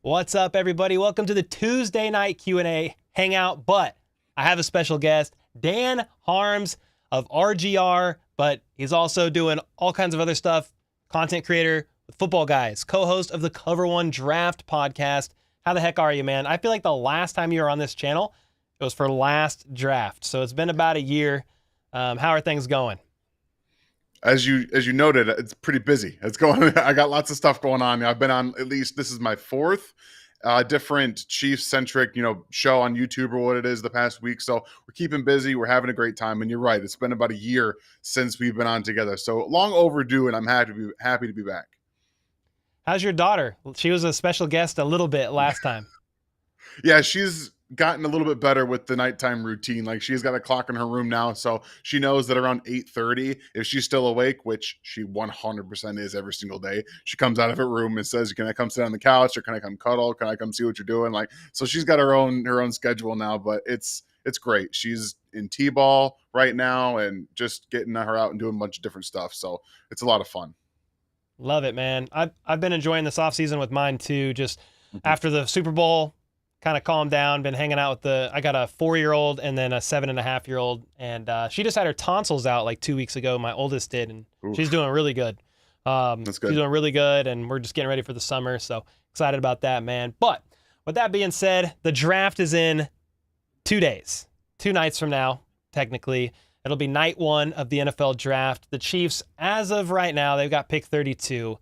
What's up, everybody? Welcome to the Tuesday night Q&A hangout, but I have a special guest, Dan Harms of RGR, but he's also doing all kinds of other stuff, content creator with Football Guys, co-host of the Cover One Draft podcast. How the heck are you, man? I feel like the last time you were on this channel, it was for last draft, so it's been about a year. How are things going? As you noted, it's pretty busy. It's going. I got lots of stuff going on. I've been on at least this is my fourth different Chiefs centric show on YouTube or what it is the past week. So we're keeping busy. We're having a great time. And you're right. It's been about a year since we've been on together. So long overdue, and I'm happy to be back. How's your daughter? She was a special guest a little bit last time. Yeah, she's gotten a little bit better with the nighttime routine. Like she's got a clock in her room now, so she knows that around 8:30, if she's still awake, which she 100% is every single day, she comes out of her room and says, "Can I come sit on the couch, or can I come cuddle? Can I come see what you're doing?" Like, so she's got her own schedule now, but it's great. She's in T-ball right now and just getting her out and doing a bunch of different stuff. So it's a lot of fun. Love it, man. I've been enjoying this offseason with mine too. Just Mhm. after the Super Bowl, kind of calmed down. Been hanging out with I got a 4-year-old and then a 7.5-year-old, and she just had her tonsils out like 2 weeks ago. My oldest did, and she's Oof, doing really good. that's She's good. doing really good, and we're just getting ready for the summer. So excited about that, man. But with that being said, the draft is in 2 days, 2 nights from now, technically. It'll be night one of the NFL draft. The Chiefs, as of right now, they've got pick 32.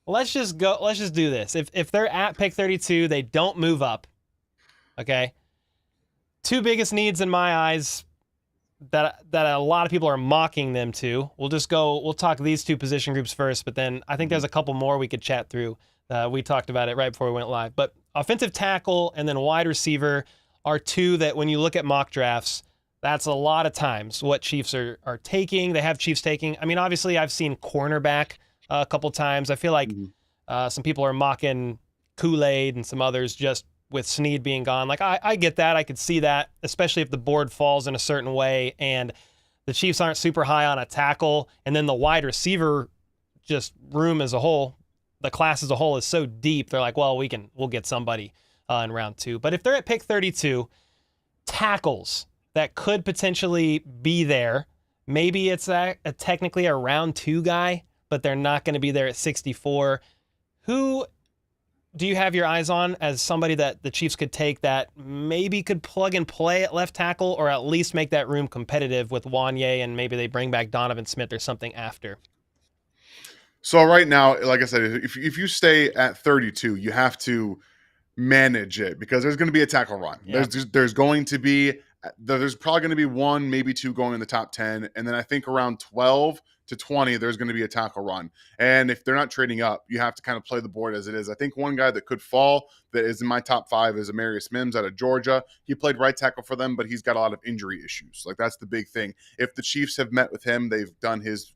Let's just go. Let's just do this. If they're at pick 32, they don't move up. Okay. Two biggest needs in my eyes that a lot of people are mocking them to. We'll talk these two position groups first, but then I think there's a couple more we could chat through. We talked about it right before we went live. But offensive tackle and then wide receiver are two that when you look at mock drafts, that's a lot of times what Chiefs are taking. They have Chiefs taking. I mean, obviously, I've seen cornerback a couple times. I feel like Mhm. some people are mocking Kool-Aid and some others just with Snead being gone. Like, I get that. I could see that, especially if the board falls in a certain way and the Chiefs aren't super high on a tackle. And then the wide receiver just room as a whole, the class as a whole is so deep. They're like, well, we'll get somebody in round two. But if they're at pick 32, tackles that could potentially be there. Maybe it's technically a round two guy, but they're not going to be there at 64. Who do you have your eyes on as somebody that the Chiefs could take that maybe could plug and play at left tackle, or at least make that room competitive with Wanye, and maybe they bring back Donovan Smith or something after? So right now, like I said, if you stay at 32, you have to manage it because there's going to be a tackle run. Yeah. There's going to be there's probably going to be one, maybe two going in the top 10, and then I think around 12 to 20 there's going to be a tackle run. And if they're not trading up, you have to kind of play the board as it is. I think one guy that could fall that is in my top 5 is Amarius Mims out of Georgia. He played right tackle for them, but he's got a lot of injury issues. Like that's the big thing. If the Chiefs have met with him, they've done his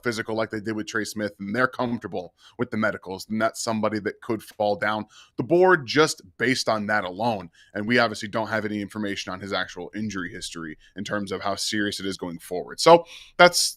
physical like they did with Trey Smith, and they're comfortable with the medicals, and that's somebody that could fall down the board just based on that alone. And we obviously don't have any information on his actual injury history in terms of how serious it is going forward. So that's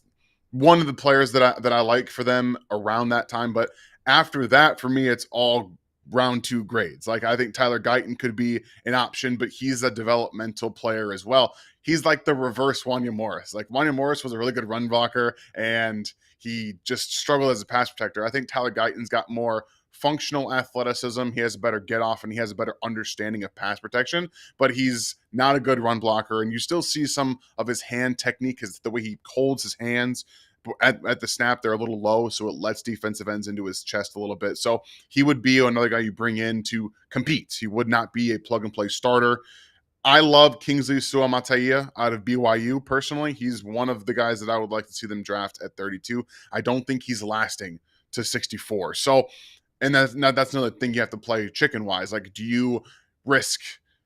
one of the players that I like for them around that time. But after that, for me, it's all round two grades. Like I think Tyler Guyton could be an option, but he's a developmental player as well. He's like the reverse Wanya Morris. Like Wanya Morris was a really good run blocker and he just struggled as a pass protector. I think Tyler Guyton's got more functional athleticism. He has a better get off and he has a better understanding of pass protection, but he's not a good run blocker. And you still see some of his hand technique is the way he holds his hands at the snap. They're a little low, so it lets defensive ends into his chest a little bit. So he would be another guy you bring in to compete. He would not be a plug and play starter. I love Kingsley Suamataia out of BYU personally. He's one of the guys that I would like to see them draft at 32. I don't think he's lasting to 64. So, and that's another thing you have to play chicken wise. Like, do you risk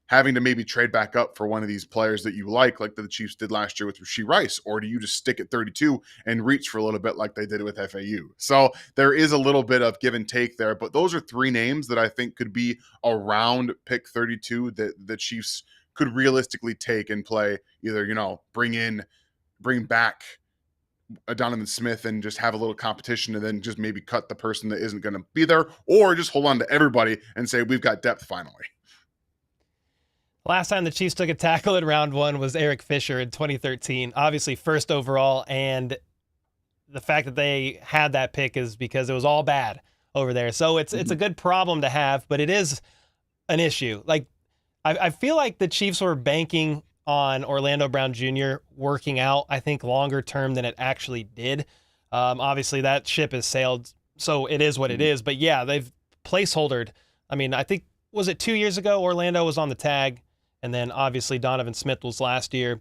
having to maybe trade back up for one of these players that you like the Chiefs did last year with Rashee Rice, or do you just stick at 32 and reach for a little bit like they did with FAU? So there is a little bit of give and take there, but those are three names that I think could be around pick 32 that the Chiefs could realistically take and play either, bring back a Donovan Smith and just have a little competition and then just maybe cut the person that isn't going to be there, or just hold on to everybody and say, we've got depth finally. Last time the Chiefs took a tackle in round one was Eric Fisher in 2013. Obviously, first overall, and the fact that they had that pick is because it was all bad over there. So it's a good problem to have, but it is an issue. Like, I feel like the Chiefs were banking on Orlando Brown Jr. working out, I think, longer term than it actually did. Obviously, that ship has sailed, so it is what it is. But yeah, they've placeholdered. I mean, I think, was it 2 years ago Orlando was on the tag? And then obviously Donovan Smith was last year.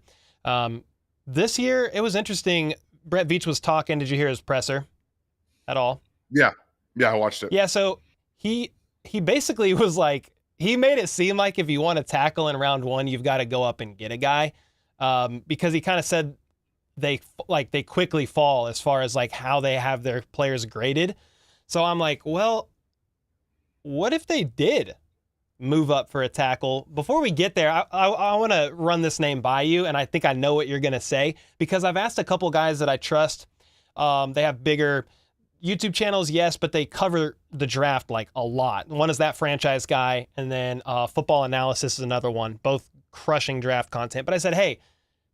This year, it was interesting. Brett Veach was talking. Did you hear his presser at all? Yeah, I watched it. Yeah, so he basically was like, he made it seem like if you want to tackle in round one, you've got to go up and get a guy, because he kind of said they quickly fall as far as like how they have their players graded. So I'm like, well, what if they did move up for a tackle? Before we get there, I want to run this name by you, and I think I know what you're going to say, because I've asked a couple guys that I trust. They have bigger YouTube channels, yes, but they cover the draft like a lot. One is That Franchise Guy, and then Football Analysis is another one, both crushing draft content. But I said, hey,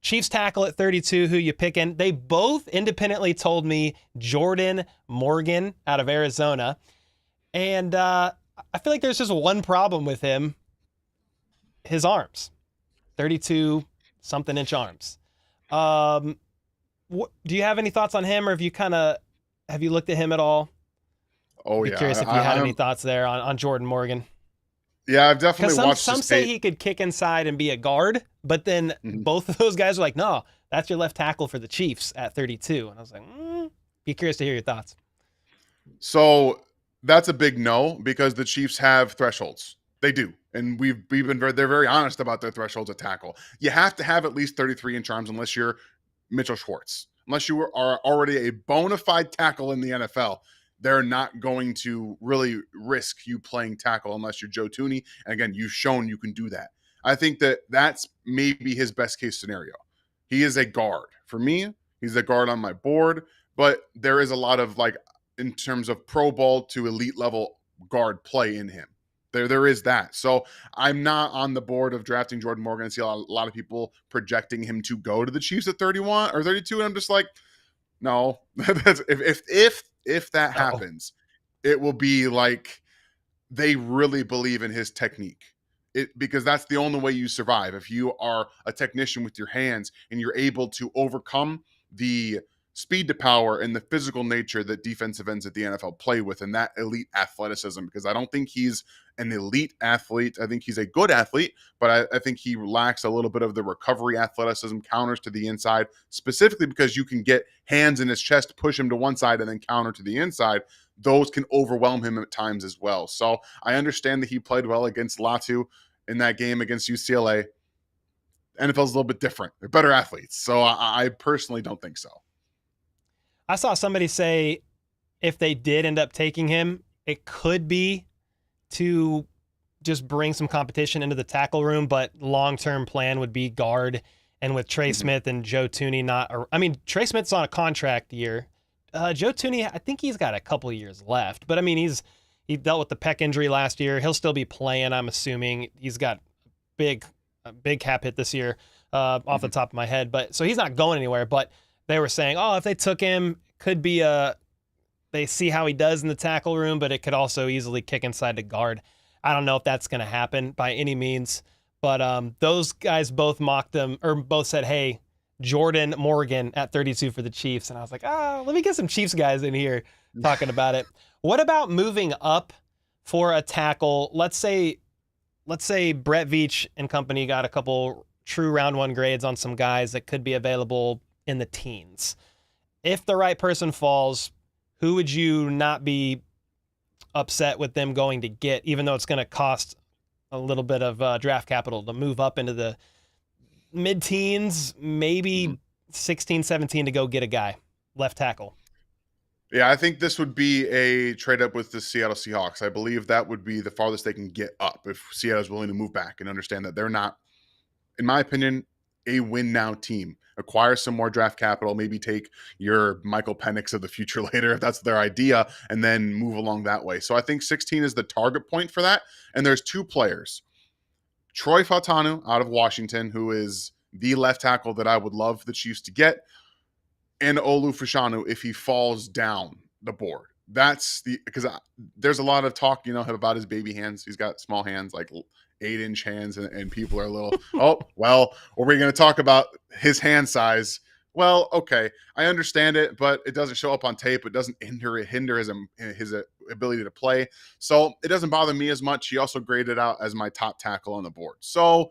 Chiefs tackle at 32, who you picking? They both independently told me Jordan Morgan out of Arizona. And I feel like there's just one problem with him. His arms. 32 something inch arms. Do you have any thoughts on him, or have you looked at him at all? Oh, Be yeah. curious if you had any thoughts there on Jordan Morgan. Yeah, I've definitely watched some say he could kick inside and be a guard, but then both of those guys are like, no, that's your left tackle for the Chiefs at 32. And I was like, be curious to hear your thoughts. So that's a big no, because the Chiefs have thresholds. They do. And they're very honest about their thresholds at tackle. You have to have at least 33-inch arms unless you're Mitchell Schwartz. Unless you are already a bona fide tackle in the NFL, they're not going to really risk you playing tackle unless you're Joe Thuney. And again, you've shown you can do that. I think that's maybe his best case scenario. He is a guard. For me, he's a guard on my board, but there is a lot of, like, in terms of Pro Bowl to elite level guard play in him. There is that. So I'm not on the board of drafting Jordan Morgan. I see a lot of people projecting him to go to the Chiefs at 31 or 32. And I'm just like, no. if that happens, it will be like they really believe in his technique. Because that's the only way you survive. If you are a technician with your hands and you're able to overcome the speed to power and the physical nature that defensive ends at the NFL play with, and that elite athleticism, because I don't think he's an elite athlete. I think he's a good athlete, but I think he lacks a little bit of the recovery athleticism, counters to the inside, specifically because you can get hands in his chest, push him to one side, and then counter to the inside. Those can overwhelm him at times as well. So I understand that he played well against Latu in that game against UCLA. NFL's a little bit different. They're better athletes. So I personally don't think so. I saw somebody say if they did end up taking him, it could be to just bring some competition into the tackle room, but long-term plan would be guard. And with Trey Smith and Joe Thuney Trey Smith's on a contract year. Joe Thuney, I think he's got a couple of years left, but I mean, he dealt with the pec injury last year. He'll still be playing, I'm assuming. He's got a big cap hit this year off the top of my head, but so he's not going anywhere. But they were saying, if they took him, could be they see how he does in the tackle room, but it could also easily kick inside to guard. I don't know if that's going to happen by any means, but those guys both mocked them, or both said, hey, Jordan Morgan at 32 for the Chiefs. And I was like, let me get some Chiefs guys in here talking about it. What about moving up for a tackle? Let's say Brett Veach and company got a couple true round one grades on some guys that could be available in the teens. If the right person falls, who would you not be upset with them going to get, even though it's going to cost a little bit of draft capital to move up into the mid-teens, maybe 16, 17 to go get a guy, left tackle? Yeah, I think this would be a trade up with the Seattle Seahawks. I believe that would be the farthest they can get up if Seattle's willing to move back and understand that they're not, in my opinion, a win now team. Acquire some more draft capital, maybe take your Michael Penix of the future later if that's their idea, and then move along that way. So I think 16 is the target point for that. And there's 2 players. Troy Fautanu out of Washington, who is the left tackle that I would love the Chiefs to get, and Olu Fashanu if he falls down the board. That's because there's a lot of talk, about his baby hands. He's got small hands, like 8-inch hands, and people are a little, oh, well, are we going to talk about his hand size? Well, okay, I understand it, but it doesn't show up on tape. It doesn't hinder his ability to play. So it doesn't bother me as much. He also graded out as my top tackle on the board. So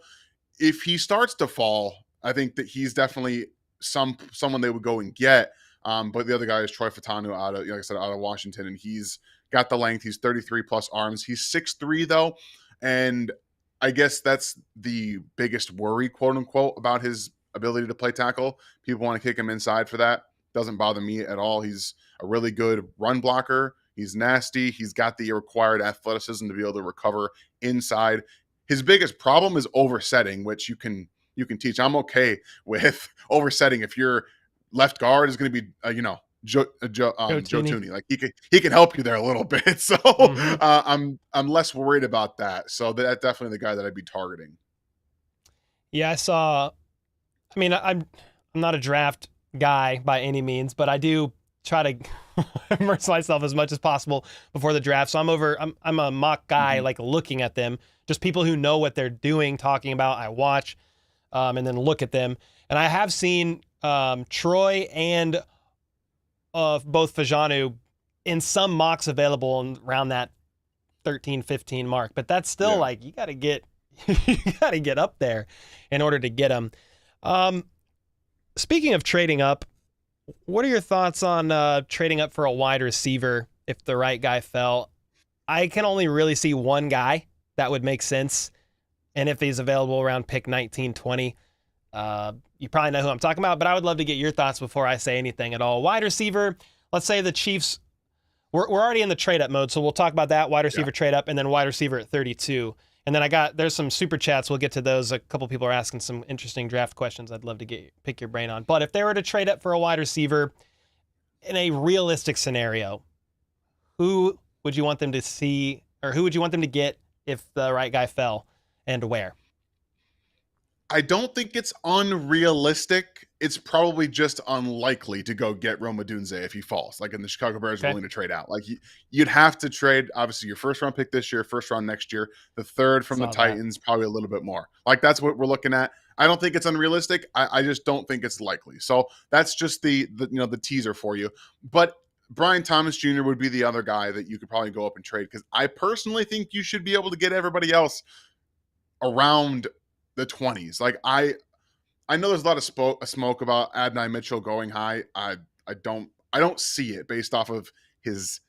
if he starts to fall, I think that he's definitely someone they would go and get. But the other guy is Troy Fautanu out of Washington, and he's got the length. He's 33 plus arms. He's 6'3" though, and I guess that's the biggest worry, quote unquote, about his ability to play tackle. People want to kick him inside for that. Doesn't bother me at all. He's a really good run blocker. He's nasty. He's got the required athleticism to be able to recover inside. His biggest problem is oversetting, which you can teach. I'm okay with oversetting if your left guard is going to be, Joe Tooney. Like he can help you there a little bit. So I'm less worried about that. So that's definitely the guy that I'd be targeting. Yeah, I saw. I mean, I'm not a draft guy by any means, but I do try to immerse myself as much as possible before the draft. So I'm a mock guy, like looking at them, just people who know what they're doing, talking about. I watch, and then look at them. And I have seen Troy and both Fajanu in some mocks available around that 13-15 mark, but that's still like you got to get up there in order to get them. Speaking of trading up, what are your thoughts on trading up for a wide receiver if the right guy fell? I can only really see one guy that would make sense, and if he's available around pick 19, 20, you probably know who I'm talking about, but I would love to get your thoughts before I say anything at all. Wide receiver, let's say the Chiefs, we're already in the trade-up mode, so we'll talk about that, wide receiver trade-up, and then wide receiver at 32. And then there's some super chats. We'll get to those. A couple people are asking some interesting draft questions I'd love to pick your brain on. But if they were to trade up for a wide receiver in a realistic scenario, who would you want them to see, or who would you want them to get if the right guy fell, and where? I don't think it's unrealistic. It's probably just unlikely to go get Rome Odunze if he falls. Like, in the Chicago Bears willing to trade out. Like, you'd have to trade, obviously, your first round pick this year, first round next year, the third from the Titans, probably a little bit more. Like, that's what we're looking at. I don't think it's unrealistic. I just don't think it's likely. So that's just the teaser for you. But Brian Thomas Jr. would be the other guy that you could probably go up and trade, because I personally think you should be able to get everybody else around the 20s. Like, I know there's a lot of smoke about Adonai Mitchell going high. I don't see it based off of his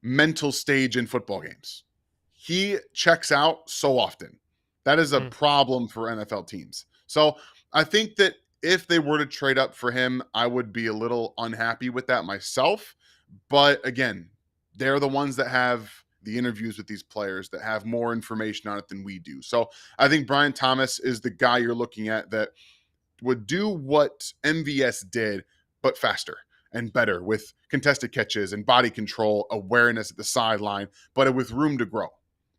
mental stage in football games. He checks out so often. That is a problem for NFL teams. So I think that if they were to trade up for him, I would be a little unhappy with that myself. But again, they're the ones that have the interviews with these players, that have more information on it than we do. So I think Brian Thomas is the guy you're looking at that would do what MVS did, but faster and better, with contested catches and body control, awareness at the sideline, but with room to grow.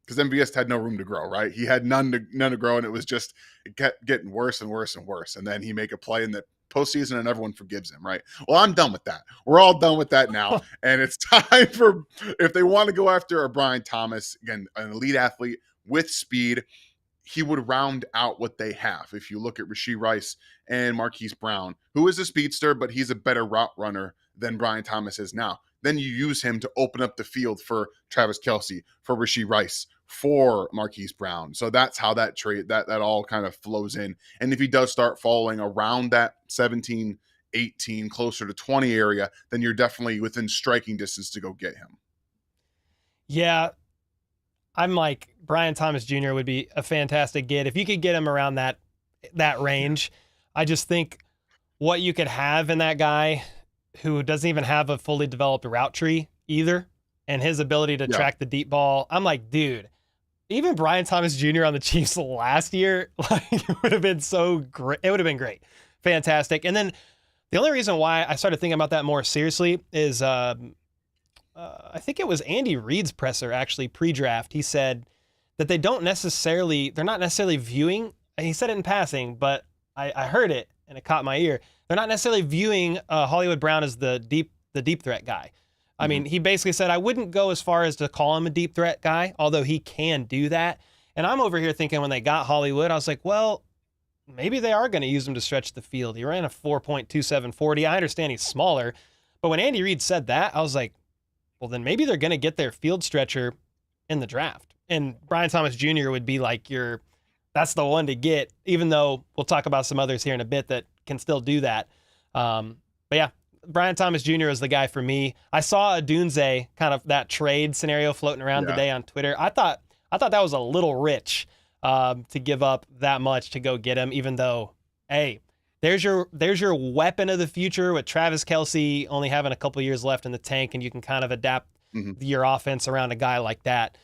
Because MVS had no room to grow, right? He had none to grow, and it kept getting worse and worse and worse. And then he make a play in the postseason and everyone forgives him, right? Well, I'm done with that. We're all done with that now. And it's time for, if they want to go after a Brian Thomas, again, an elite athlete with speed, he would round out what they have. If you look at Rashee Rice and Marquise Brown, who is a speedster, but he's a better route runner than Brian Thomas is now. Then you use him to open up the field for Travis Kelce, for Rashee Rice, for Marquise Brown. So that's how that trade, that all kind of flows in. And if he does start falling around that 17, 18, closer to 20 area, then you're definitely within striking distance to go get him. Yeah. I'm like, Brian Thomas Jr. would be a fantastic get. If you could get him around that range, I just think what you could have in that guy who doesn't even have a fully developed route tree either, and his ability to track the deep ball. I'm like, dude, even Brian Thomas Jr. on the Chiefs last year, like, it would have been so great. It would have been great. Fantastic. And then the only reason why I started thinking about that more seriously is I think it was Andy Reid's presser actually pre-draft. He said that they're not necessarily viewing, and he said it in passing, but I heard it and it caught my ear. They're not necessarily viewing Hollywood Brown as the deep threat guy. I mean, he basically said, I wouldn't go as far as to call him a deep threat guy, although he can do that. And I'm over here thinking when they got Hollywood, I was like, well, maybe they are going to use him to stretch the field. He ran a 4.2740. I understand he's smaller, but when Andy Reid said that, I was like, well, then maybe they're going to get their field stretcher in the draft. And Brian Thomas Jr. would be like that's the one to get, even though we'll talk about some others here in a bit that can still do that. But yeah, Brian Thomas Jr. is the guy for me. I saw a Dunze kind of that trade scenario floating around today on Twitter. I thought that was a little rich to give up that much to go get him, even though, hey, there's your weapon of the future with Travis Kelce only having a couple years left in the tank, and you can kind of adapt your offense around a guy like that.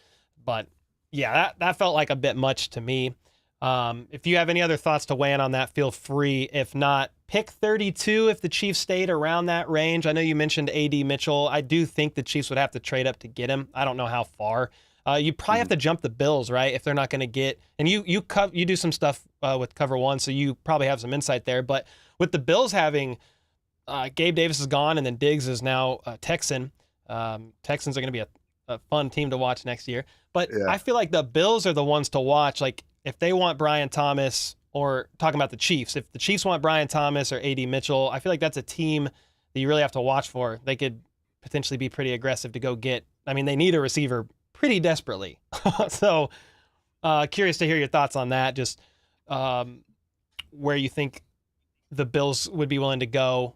But yeah, that felt like a bit much to me. If you have any other thoughts to weigh in on that, feel free. If not, pick 32 if the Chiefs stayed around that range. I know you mentioned A.D. Mitchell. I do think the Chiefs would have to trade up to get him. I don't know how far. You probably have to jump the Bills, right? If they're not going to get, and you do some stuff with Cover One, so you probably have some insight there. But with the Bills having Gabe Davis is gone, and then Diggs is now Texan. Texans are going to be a fun team to watch next year. But I feel like the Bills are the ones to watch. Like if they want Brian Thomas, or talking about the Chiefs, if the Chiefs want Brian Thomas or A.D. Mitchell, I feel like that's a team that you really have to watch for. They could potentially be pretty aggressive to go get. I mean, they need a receiver pretty desperately. So curious to hear your thoughts on that. Just where you think the Bills would be willing to go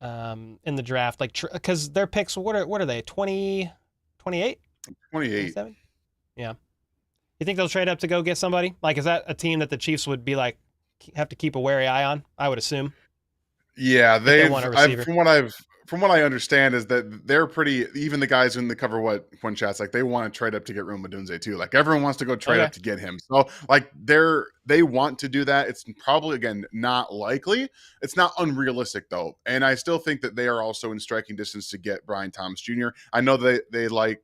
in the draft, like because their picks, what are they? 28? 28. Yeah. You think they'll trade up to go get somebody? Like, is that a team that the Chiefs would be like have to keep a wary eye on? I would assume. Yeah, they want a receiver. From what I understand is that they're pretty, even the guys in the Cover One chats, like they want to trade up to get Rome Odunze too. Like everyone wants to go trade up to get him. So like they want to do that. It's probably, again, not likely. It's not unrealistic though. And I still think that they are also in striking distance to get Brian Thomas Jr. I know they like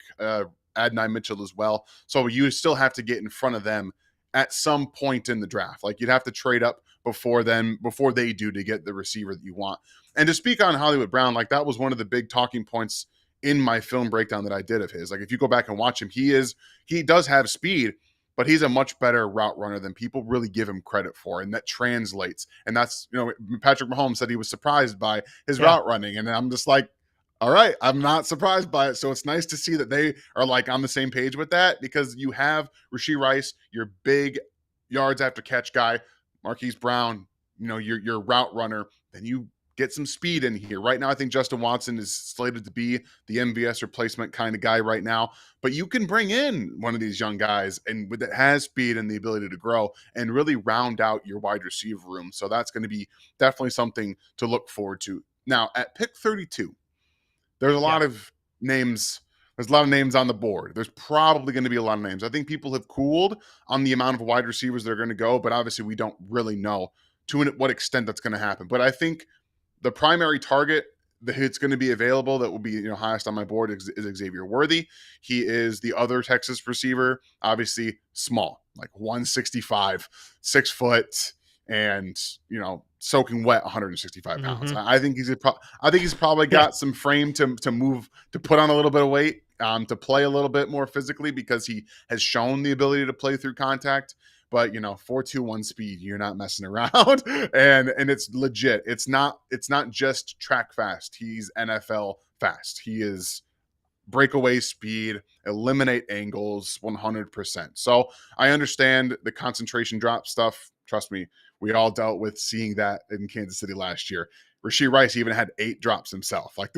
Adonai Mitchell as well. So you still have to get in front of them at some point in the draft. Like you'd have to trade up before they do to get the receiver that you want. And to speak on Hollywood Brown, like that was one of the big talking points in my film breakdown that I did of his. Like if you go back and watch him, he does have speed, but he's a much better route runner than people really give him credit for. And that translates. And that's, Patrick Mahomes said he was surprised by his route running. And I'm just like, all right, I'm not surprised by it. So it's nice to see that they are like on the same page with that, because you have Rashee Rice, your big yards after catch guy, Marquise Brown, your route runner, then you get some speed in here. Right now, I think Justin Watson is slated to be the MVS replacement kind of guy right now, but you can bring in one of these young guys and that has speed and the ability to grow and really round out your wide receiver room. So that's going to be definitely something to look forward to. Now, at pick 32, there's a lot of names. There's a lot of names on the board. There's probably going to be a lot of names. I think people have cooled on the amount of wide receivers that are going to go, but obviously we don't really know to what extent that's going to happen. But I think the primary target that's going to be available that will be highest on my board is Xavier Worthy. He is the other Texas receiver, obviously small, like 165, 6 foot, and soaking wet 165 pounds. I think he's probably got some frame to move, to put on a little bit of weight, to play a little bit more physically, because he has shown the ability to play through contact. But 4.21 speed, you're not messing around, and it's legit. It's not just track fast. He's NFL fast. He is breakaway speed, eliminate angles 100%. So I understand the concentration drop stuff. Trust me, we all dealt with seeing that in Kansas City last year. Rashee Rice even had 8 drops himself. Like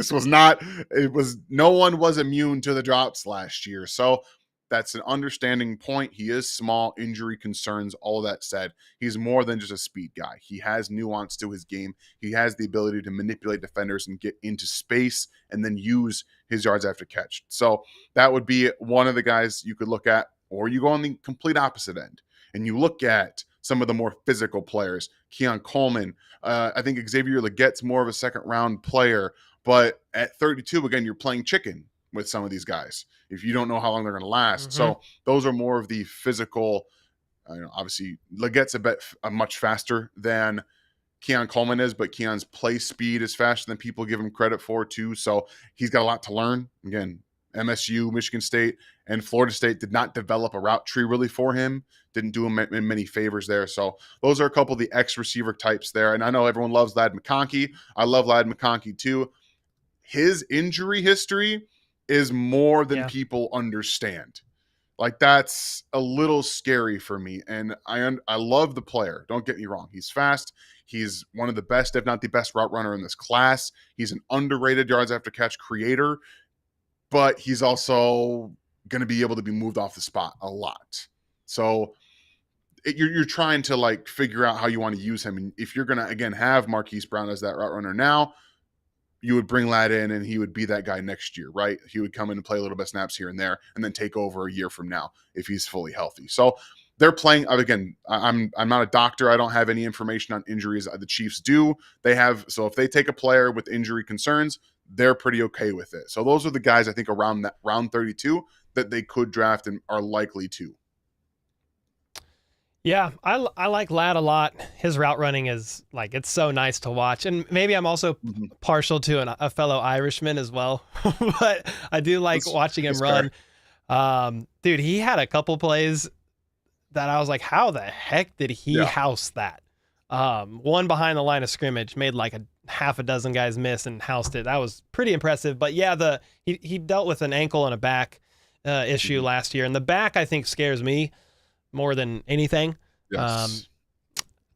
no one was immune to the drops last year. So that's an understanding point. He is small, injury concerns, all that said. He's more than just a speed guy. He has nuance to his game. He has the ability to manipulate defenders and get into space and then use his yards after catch. So that would be one of the guys you could look at. Or you go on the complete opposite end and you look at some of the more physical players, Keon Coleman. I think Xavier Legette's more of a second round player, but at 32, again, you're playing chicken with some of these guys if you don't know how long they're going to last. So those are more of the physical. Obviously, Legette's much faster than Keon Coleman is, but Keon's play speed is faster than people give him credit for too. So he's got a lot to learn. Again, MSU, Michigan State, and Florida State did not develop a route tree really for him. Didn't do him many favors there. So those are a couple of the X receiver types there. And I know everyone loves Ladd McConkey. I love Ladd McConkey too. His injury history is more than people understand. Like, that's a little scary for me. And I love the player. Don't get me wrong. He's fast. He's one of the best, if not the best route runner in this class. He's an underrated yards after catch creator, but he's also going to be able to be moved off the spot a lot. So you're trying to like figure out how you want to use him. And if you're going to, again, have Marquise Brown as that route runner now, you would bring Ladd in and he would be that guy next year, right? He would come in and play a little bit of snaps here and there and then take over a year from now if he's fully healthy. So they're playing, again, I'm not a doctor. I don't have any information on injuries. The Chiefs do. So if they take a player with injury concerns, they're pretty okay with it. So those are the guys I think around that round 32 that they could draft and are likely to. Yeah, I like Ladd a lot. His route running is like, it's so nice to watch. And maybe I'm also partial to a fellow Irishman as well, but I do like watching him run. Dude, he had a couple plays that I was like, how the heck did he house that? One behind the line of scrimmage made like a half a dozen guys miss and housed it. That was pretty impressive. But yeah, he dealt with an ankle and a back issue last year. And the back, I think, scares me more than anything. Yes.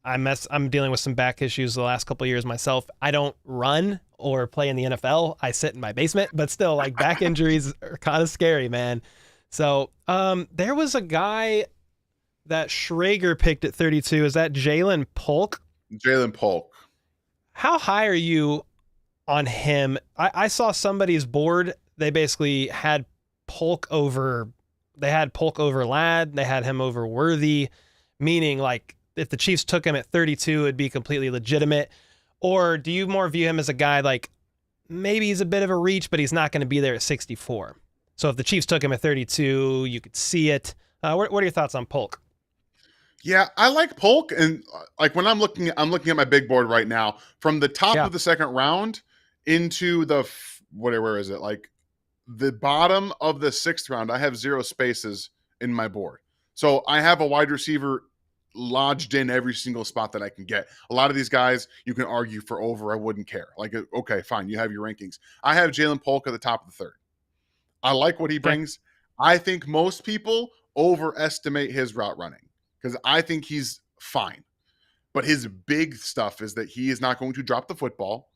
I'm dealing with some back issues the last couple of years myself. I don't run or play in the NFL. I sit in my basement, but still, like, back injuries are kind of scary, man. So there was a guy that Schrager picked at 32. Is that Jaylen Polk? Jaylen Polk. How high are you on him? I saw somebody's board. They basically had Polk over Ladd. They had him over Worthy, meaning like if the Chiefs took him at 32, it'd be completely legitimate. Or do you more view him as a guy like maybe he's a bit of a reach, but he's not going to be there at 64? So if the Chiefs took him at 32, you could see it. What are your thoughts on Polk? Yeah, I like Polk, and like when I'm looking at my big board right now, from the top of the second round into the where is it? Like the bottom of the sixth round, I have 0 spaces in my board. So I have a wide receiver lodged in every single spot that I can get. A lot of these guys you can argue for over. I wouldn't care. Like, okay, fine, you have your rankings. I have Jaylen Polk at the top of the third. I like what he brings. I think most people overestimate his route running because I think he's fine. But his big stuff is that he is not going to drop the football.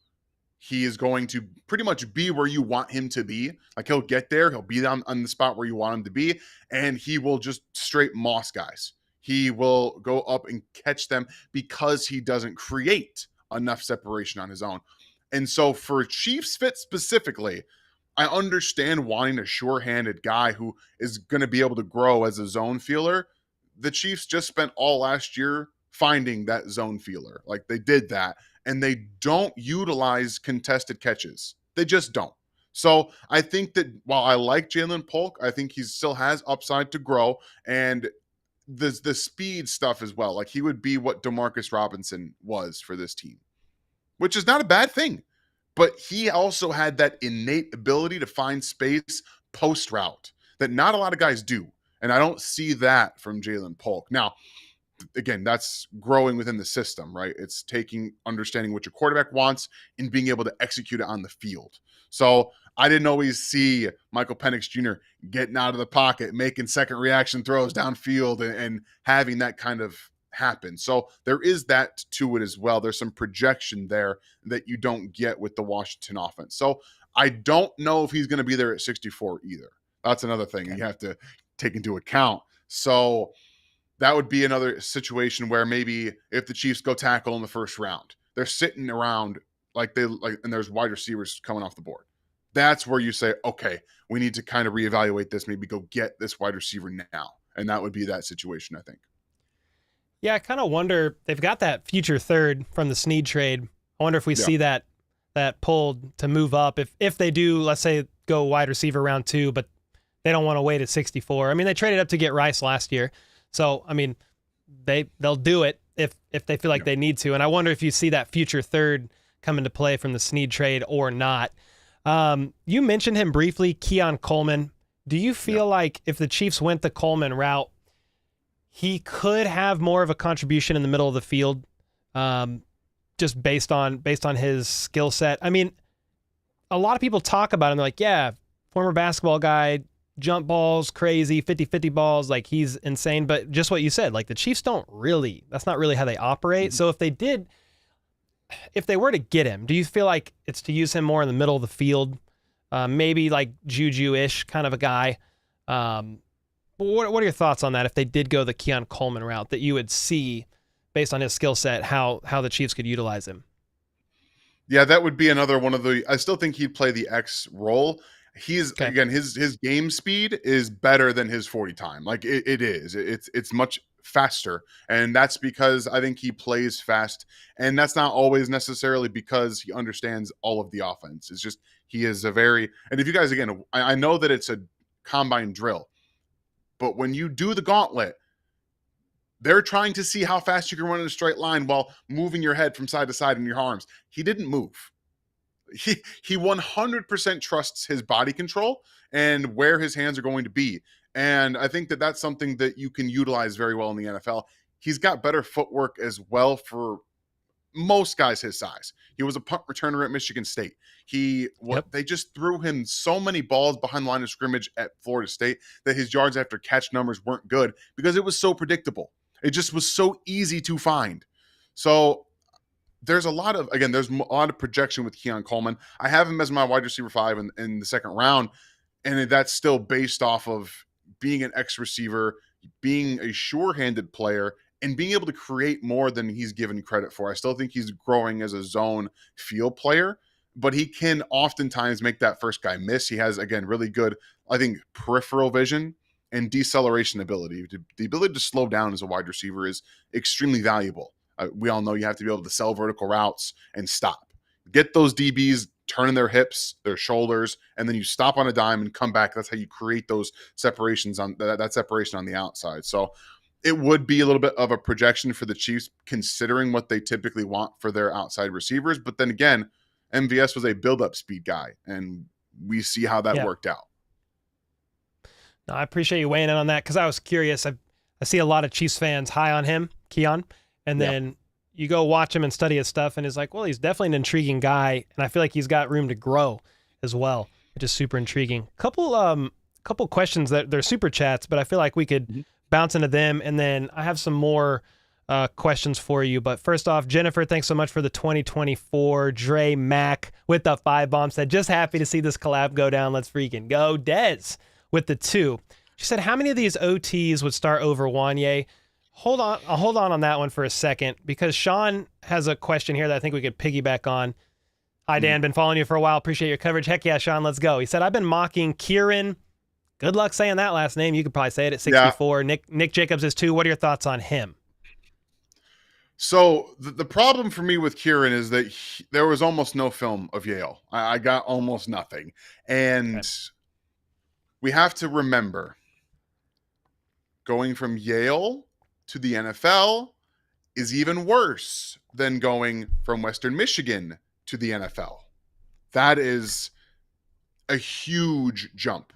He is going to pretty much be where you want him to be. Like, he'll get there. He'll be on the spot where you want him to be. And he will just straight moss guys. He will go up and catch them because he doesn't create enough separation on his own. And so for Chiefs fit specifically, I understand wanting a sure-handed guy who is going to be able to grow as a zone feeler. The Chiefs just spent all last year finding that zone feeler. Like, they did that. And they don't utilize contested catches. They just don't. So I think that while I like Jaylen Polk, I think he still has upside to grow. And the speed stuff as well. Like, he would be what Demarcus Robinson was for this team, which is not a bad thing. But he also had that innate ability to find space post route that not a lot of guys do. And I don't see that from Jaylen Polk. Now, again, that's growing within the system, right? It's understanding what your quarterback wants and being able to execute it on the field. So I didn't always see Michael Penix Jr. getting out of the pocket, making second reaction throws downfield and having that kind of happen. So there is that to it as well. There's some projection there that you don't get with the Washington offense. So I don't know if he's going to be there at 64 either. That's another thing you have to take into account. So that would be another situation where maybe if the Chiefs go tackle in the first round, they're sitting around and there's wide receivers coming off the board. That's where you say, okay, we need to kind of reevaluate this, maybe go get this wide receiver now. And that would be that situation, I think. Yeah, I kind of wonder, they've got that future third from the Snead trade. I wonder if we see that pulled to move up. If they do, let's say, go wide receiver round 2, but they don't want to wait at 64. I mean, they traded up to get Rice last year. So, I mean, they'll do it if they feel like they need to. And I wonder if you see that future third come into play from the Snead trade or not. You mentioned him briefly, Keon Coleman. Do you feel like if the Chiefs went the Coleman route, he could have more of a contribution in the middle of the field, just based on his skill set? I mean, a lot of people talk about him. They're like, yeah, former basketball guy, jump balls, crazy, 50-50 balls, like he's insane. But just what you said, like the Chiefs that's not really how they operate. So if they were to get him, do you feel like it's to use him more in the middle of the field? Maybe like Juju-ish kind of a guy. What are your thoughts on that if they did go the Keon Coleman route, that you would see based on his skill set how the Chiefs could utilize him? Yeah, that would be another one of the. I still think he'd play the X role. Again, his game speed is better than his 40 time. Like it is. It's much faster, and that's because I think he plays fast, and that's not always necessarily because he understands all of the offense. It's just he is a very. And if you guys, again, I know that it's a combine drill, but when you do the gauntlet, they're trying to see how fast you can run in a straight line while moving your head from side to side in your arms. He didn't move. He 100% trusts his body control and where his hands are going to be. And I think that that's something that you can utilize very well in the NFL. He's got better footwork as well for most guys his size. He was a punt returner at Michigan State. They just threw him so many balls behind the line of scrimmage at Florida State that his yards after catch numbers weren't good because it was so predictable. It just was so easy to find. So there's a lot of projection with Keon Coleman. I have him as my wide receiver 5 in the second round, and that's still based off of being an X receiver, being a sure-handed player, and being able to create more than he's given credit for. I still think he's growing as a zone field player, but he can oftentimes make that first guy miss. He has, again, really good, I think, peripheral vision and deceleration ability. The ability to slow down as a wide receiver is extremely valuable. We all know you have to be able to sell vertical routes and stop. Get those DBs turning their hips, their shoulders, and then you stop on a dime and come back. That's how you create those separations on that separation on the outside. So it would be a little bit of a projection for the Chiefs considering what they typically want for their outside receivers. But then again, MVS was a build-up speed guy, and we see how that worked out. No, I appreciate you weighing in on that because I was curious. I see a lot of Chiefs fans high on him, Keon, and then you go watch him and study his stuff, and it's like, well, he's definitely an intriguing guy, and I feel like he's got room to grow as well, which is super intriguing. Couple questions that they're super chats, but I feel like we could bounce into them, and then I have some more questions for you. But first off, Jennifer, thanks so much for the 2024. Dre Mac with the 5 bomb said, just happy to see this collab go down. Let's freaking go. Dez with the 2. She said, how many of these OTs would start over Wanye? I'll hold on that one for a second because Sean has a question here that I think we could piggyback on. Hi, Dan. Been following you for a while. Appreciate your coverage. Heck yeah, Sean. Let's go. He said, I've been mocking Kieran. Good luck saying that last name. You could probably say it at 64. Yeah. Nick Jacobs is 2. What are your thoughts on him? So the problem for me with Kieran is that there was almost no film of Yale. I got almost nothing. And we have to remember, going from Yale to the NFL is even worse than going from Western Michigan to the NFL. That is a huge jump.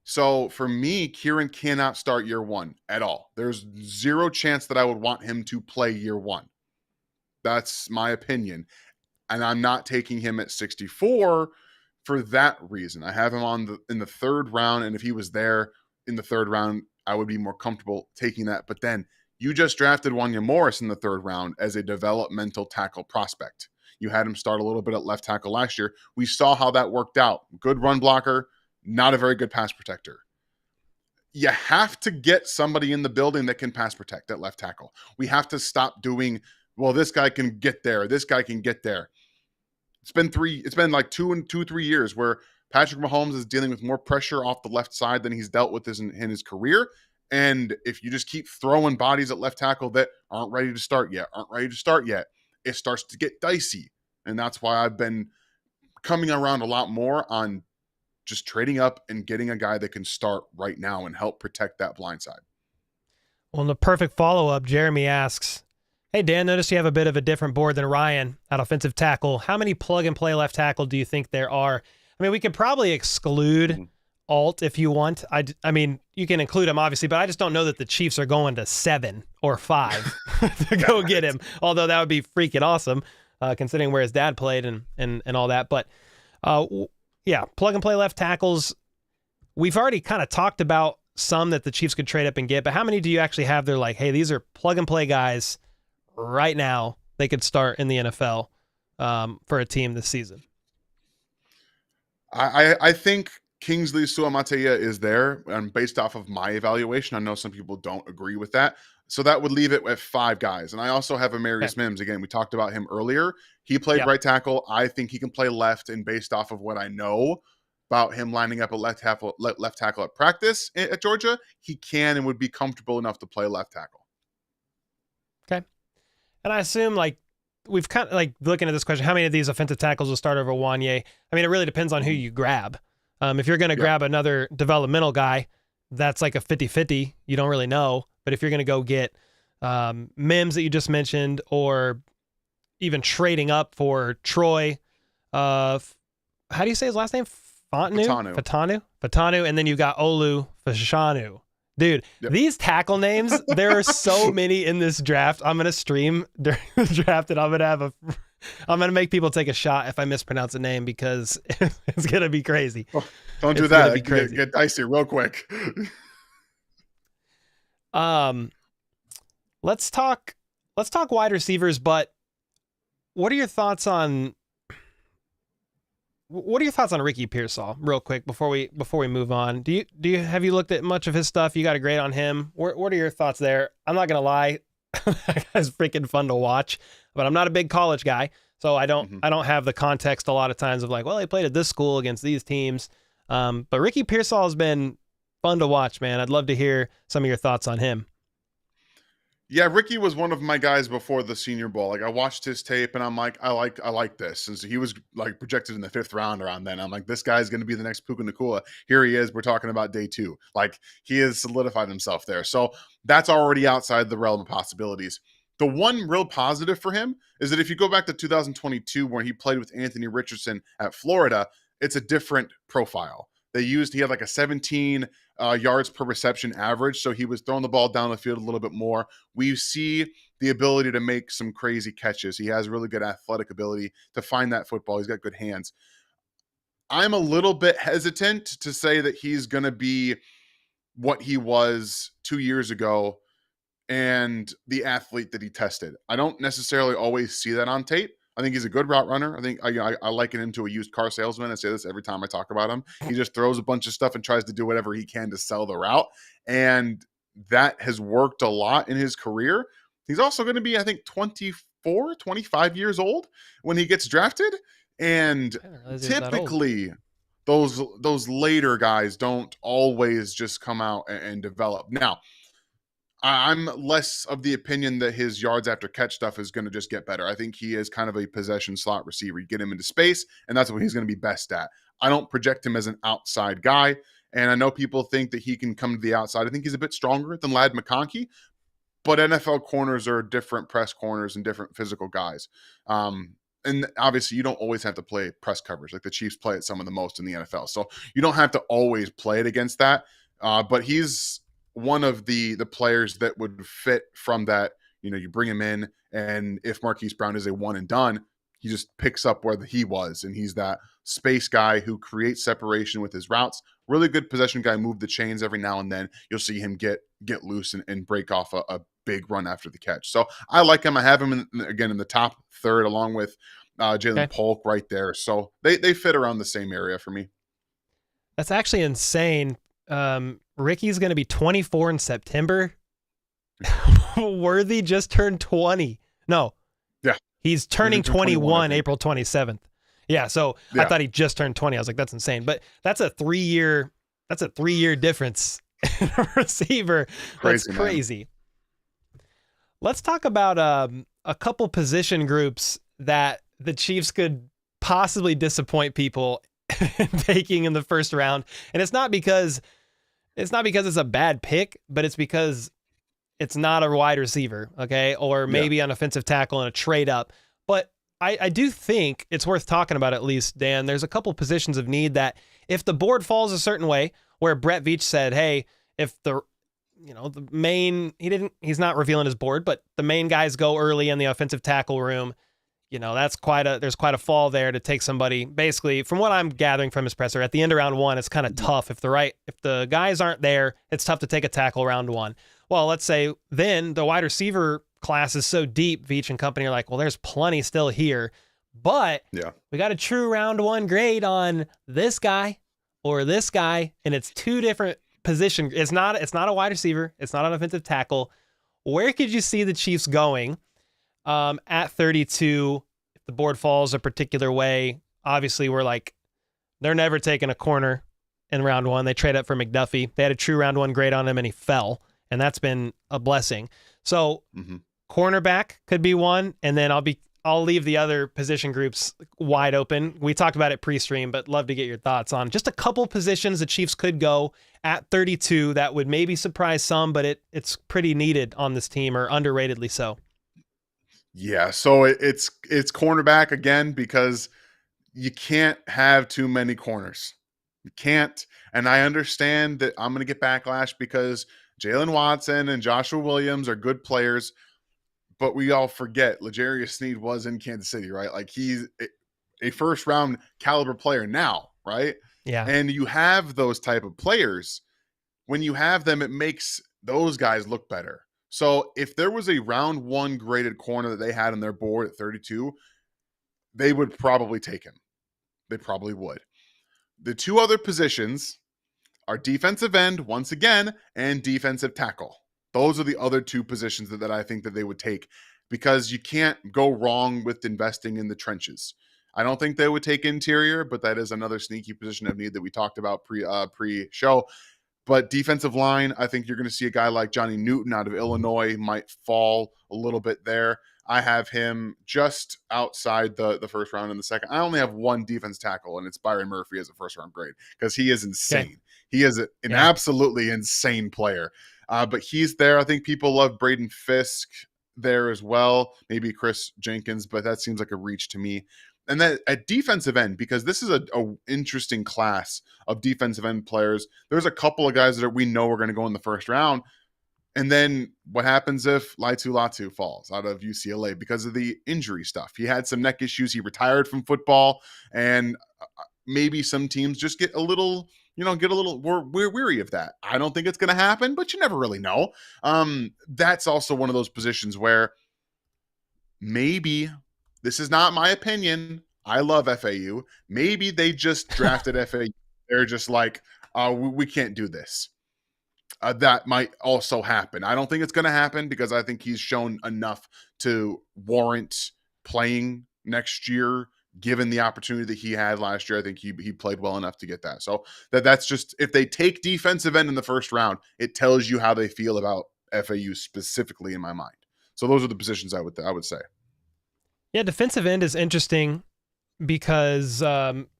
So for me, Kieran cannot start year 1 at all. There's zero chance that I would want him to play year 1. That's my opinion. And I'm not taking him at 64 for that reason. I have him in the 3rd round, and if he was there in the 3rd round, I would be more comfortable taking that. But then you just drafted Wanya Morris in the 3rd round as a developmental tackle prospect. You had him start a little bit at left tackle last year. We saw how that worked out. Good run blocker, not a very good pass protector. You have to get somebody in the building that can pass protect at left tackle. We have to stop doing, well, this guy can get there. This guy can get there. It's been like 3 years where Patrick Mahomes is dealing with more pressure off the left side than he's dealt with in his career. And if you just keep throwing bodies at left tackle that aren't ready to start yet, it starts to get dicey. And that's why I've been coming around a lot more on just trading up and getting a guy that can start right now and help protect that blind side. Well, in the perfect follow-up, Jeremy asks, hey, Dan, notice you have a bit of a different board than Ryan at offensive tackle. How many plug-and-play left tackle do you think there are? I mean, we could probably exclude Alt if you want. I mean, you can include him, obviously, but I just don't know that the Chiefs are going to 7 or 5 to go get him, although that would be freaking awesome, considering where his dad played and all that. But, yeah, plug-and-play left tackles. We've already kind of talked about some that the Chiefs could trade up and get, but how many do you actually have? They're like, hey, these are plug-and-play guys right now. They could start in the NFL for a team this season. I think Kingsley Suamataia is there, and based off of my evaluation, I know some people don't agree with that. So that would leave it at 5 guys. And I also have Amarius Mims. Again, we talked about him earlier. He played right tackle. I think he can play left, and based off of what I know about him lining up a left tackle at practice at Georgia, he can and would be comfortable enough to play left tackle. Okay. And I assume, like, we've kind of, like, looking at this question, how many of these offensive tackles will start over Wanye? I mean, it really depends on who you grab. If you're going to grab another developmental guy, that's like a 50-50. You don't really know. But if you're going to go get Mims that you just mentioned, or even trading up for Troy, how do you say his last name? Fatanu, and then you got Olu Fashanu. Dude, these tackle names, there are so many in this draft. I'm going to stream during the draft, and I'm going to make people take a shot if I mispronounce a name, because it's going to be crazy. Oh, don't do that. Get dicey real quick. Let's talk wide receivers, but what are your thoughts on Ricky Pearsall, real quick, before we move on? Have you looked at much of his stuff? You got a grade on him. What are your thoughts there? I'm not gonna lie, that guy's freaking fun to watch, but I'm not a big college guy, so I don't have the context a lot of times of like, well, he played at this school against these teams. But Ricky Pearsall has been fun to watch, man. I'd love to hear some of your thoughts on him. Yeah, Ricky was one of my guys before the Senior Bowl. Like, I watched his tape and I'm like, I like this. And so he was like projected in the 5th round around then. I'm like, this guy's going to be the next Puka Nacua. Here he is. We're talking about day 2. Like, he has solidified himself there. So that's already outside the realm of possibilities. The one real positive for him is that if you go back to 2022, where he played with Anthony Richardson at Florida, it's a different profile. He had like a 17 yards per reception average, so he was throwing the ball down the field a little bit more. We see the ability to make some crazy catches. He has really good athletic ability to find that football. He's got good hands. I'm a little bit hesitant to say that he's going to be what he was 2 years ago and the athlete that he tested. I don't necessarily always see that on tape. I think he's a good route runner. I think I liken him to a used car salesman. I say this every time I talk about him. He just throws a bunch of stuff and tries to do whatever he can to sell the route. And that has worked a lot in his career. He's also going to be, I think, 24, 25 years old when he gets drafted. And typically those later guys don't always just come out and develop. Now, I'm less of the opinion that his yards after catch stuff is going to just get better. I think he is kind of a possession slot receiver. You get him into space, and that's what he's going to be best at. I don't project him as an outside guy, and I know people think that he can come to the outside. I think he's a bit stronger than Ladd McConkey, but NFL corners are different press corners and different physical guys. And obviously, you don't always have to play press coverage. Like, the Chiefs play it some of the most in the NFL. So you don't have to always play it against that, but he's one of the players that would fit from that. You bring him in, and if Marquise Brown is a one and done, he just picks up where he was, and he's that space guy who creates separation with his routes. Really good possession guy, move the chains every now and then. You'll see him get loose and break off a big run after the catch. So I like him. I have him in the top 3rd, along with Jaylen Polk right there. So they fit around the same area for me. That's actually insane. Ricky's going to be 24 in September. Worthy just turned 20. No. Yeah. He's turning 21 April 27th. Yeah, so I thought he just turned 20. I was like, that's insane. But that's a 3-year difference receiver. That's crazy. Let's talk about a couple position groups that the Chiefs could possibly disappoint people taking in the first round. And it's not because it's a bad pick, but it's because it's not a wide receiver, okay? Or maybe an offensive tackle and a trade up. But I do think it's worth talking about at least, Dan. There's a couple positions of need that if the board falls a certain way, where Brett Veach said, hey, if the main, he's not revealing his board, but the main guys go early in the offensive tackle room, there's quite a fall there to take somebody. Basically, from what I'm gathering from his presser, at the end of round one, it's kind of tough. If the guys aren't there, it's tough to take a tackle round one. Well, let's say then the wide receiver class is so deep, Veach and company are like, well, there's plenty still here, but we got a true round one grade on this guy or this guy, and it's two different position. It's not a wide receiver. It's not an offensive tackle. Where could you see the Chiefs going at 32 if the board falls a particular way? Obviously, we're like, they're never taking a corner in round one. They trade up for McDuffie. They had a true round one grade on him, and he fell, and that's been a blessing. So cornerback could be one, and then I'll leave the other position groups wide open. We talked about it pre-stream, but love to get your thoughts on just a couple positions the Chiefs could go at 32 that would maybe surprise some, but it's pretty needed on this team, or underratedly so. Yeah, so it's cornerback again, because you can't have too many corners. You can't. And I understand that I'm going to get backlash because Jaylen Watson and Joshua Williams are good players, but we all forget L'Jarius Sneed was in Kansas City, right? Like, he's a first round caliber player now, right? Yeah. And you have those type of players. When you have them, it makes those guys look better. So if there was a round one graded corner that they had on their board at 32, they would probably take him. They probably would. The two other positions are defensive end, once again, and defensive tackle. Those are the other two positions that I think that they would take, because you can't go wrong with investing in the trenches. I don't think they would take interior, but that is another sneaky position of need that we talked about pre-show. But defensive line, I think you're going to see a guy like Johnny Newton out of Illinois might fall a little bit there. I have him just outside the first round in the second. I only have one defense tackle, and it's Byron Murphy as a first-round grade, because he is insane. Okay. He is an absolutely insane player. But he's there. I think people love Braden Fisk there as well. Maybe Chris Jenkins, but that seems like a reach to me. And then at defensive end, because this is a interesting class of defensive end players, there's a couple of guys that we know are going to go in the first round. And then what happens if Latu falls out of UCLA because of the injury stuff? He had some neck issues. He retired from football, and maybe some teams just get a little we're weary of that. I don't think it's going to happen, but you never really know. That's also one of those positions where maybe, this is not my opinion, I love FAU. Maybe they just drafted FAU. They're just like, we can't do this. That might also happen. I don't think it's going to happen, because I think he's shown enough to warrant playing next year. Given the opportunity that he had last year, I think he played well enough to get that. So that's just, if they take defensive end in the first round, it tells you how they feel about FAU specifically, in my mind. So those are the positions I would say. Yeah, defensive end is interesting because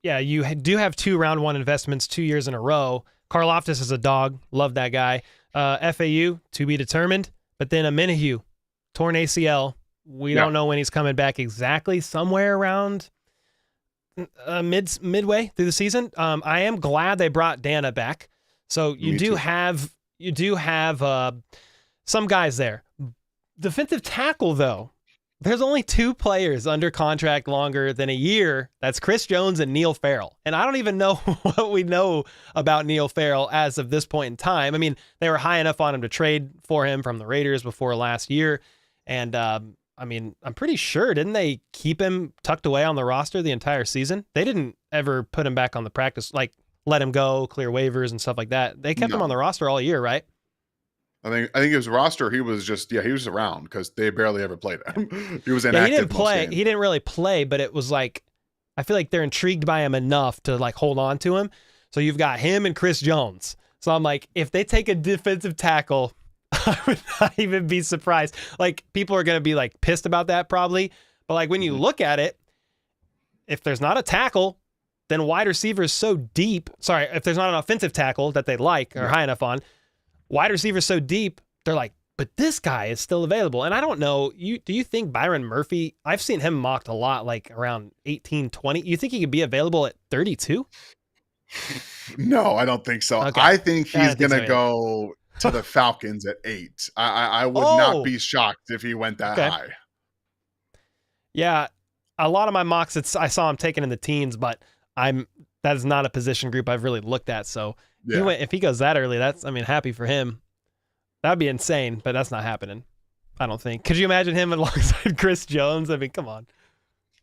you do have two round one investments 2 years in a row. Karlaftis is a dog, love that guy. FAU to be determined, but then Amenahue, torn ACL. We don't know when he's coming back exactly. Somewhere around midway through the season. I am glad they brought Dana back. So you do have some guys there. Defensive tackle, though, there's only two players under contract longer than a year. That's Chris Jones and Neil Farrell. And I don't even know what we know about Neil Farrell as of this point in time. I mean, they were high enough on him to trade for him from the Raiders before last year. And I'm pretty sure, didn't they keep him tucked away on the roster the entire season? They didn't ever put him back on the practice, like let him go, clear waivers and stuff like that. They kept him on the roster all year, right? I think it was roster. He was just, he was around because they barely ever played him. He was inactive. He didn't play. He didn't really play, but it was like, I feel like they're intrigued by him enough to like hold on to him. So you've got him and Chris Jones. So I'm like, if they take a defensive tackle, I would not even be surprised. Like, people are going to be like pissed about that probably. But like when you look at it, if there's not a tackle, then wide receiver is so deep. Sorry, if there's not an offensive tackle that they like or high enough on, wide receiver is so deep, they're like, but this guy is still available. And I don't know, do you think Byron Murphy, I've seen him mocked a lot, like around 18, 20. You think he could be available at 32? No, I don't think so. Okay. I think he's going to so go to the Falcons at 8. I would not be shocked if he went that high. Yeah, a lot of my mocks, I saw him taken in the teens, but that is not a position group I've really looked at. So if he goes that early, happy for him. That'd be insane, but that's not happening, I don't think. Could you imagine him alongside Chris Jones? I mean, come on.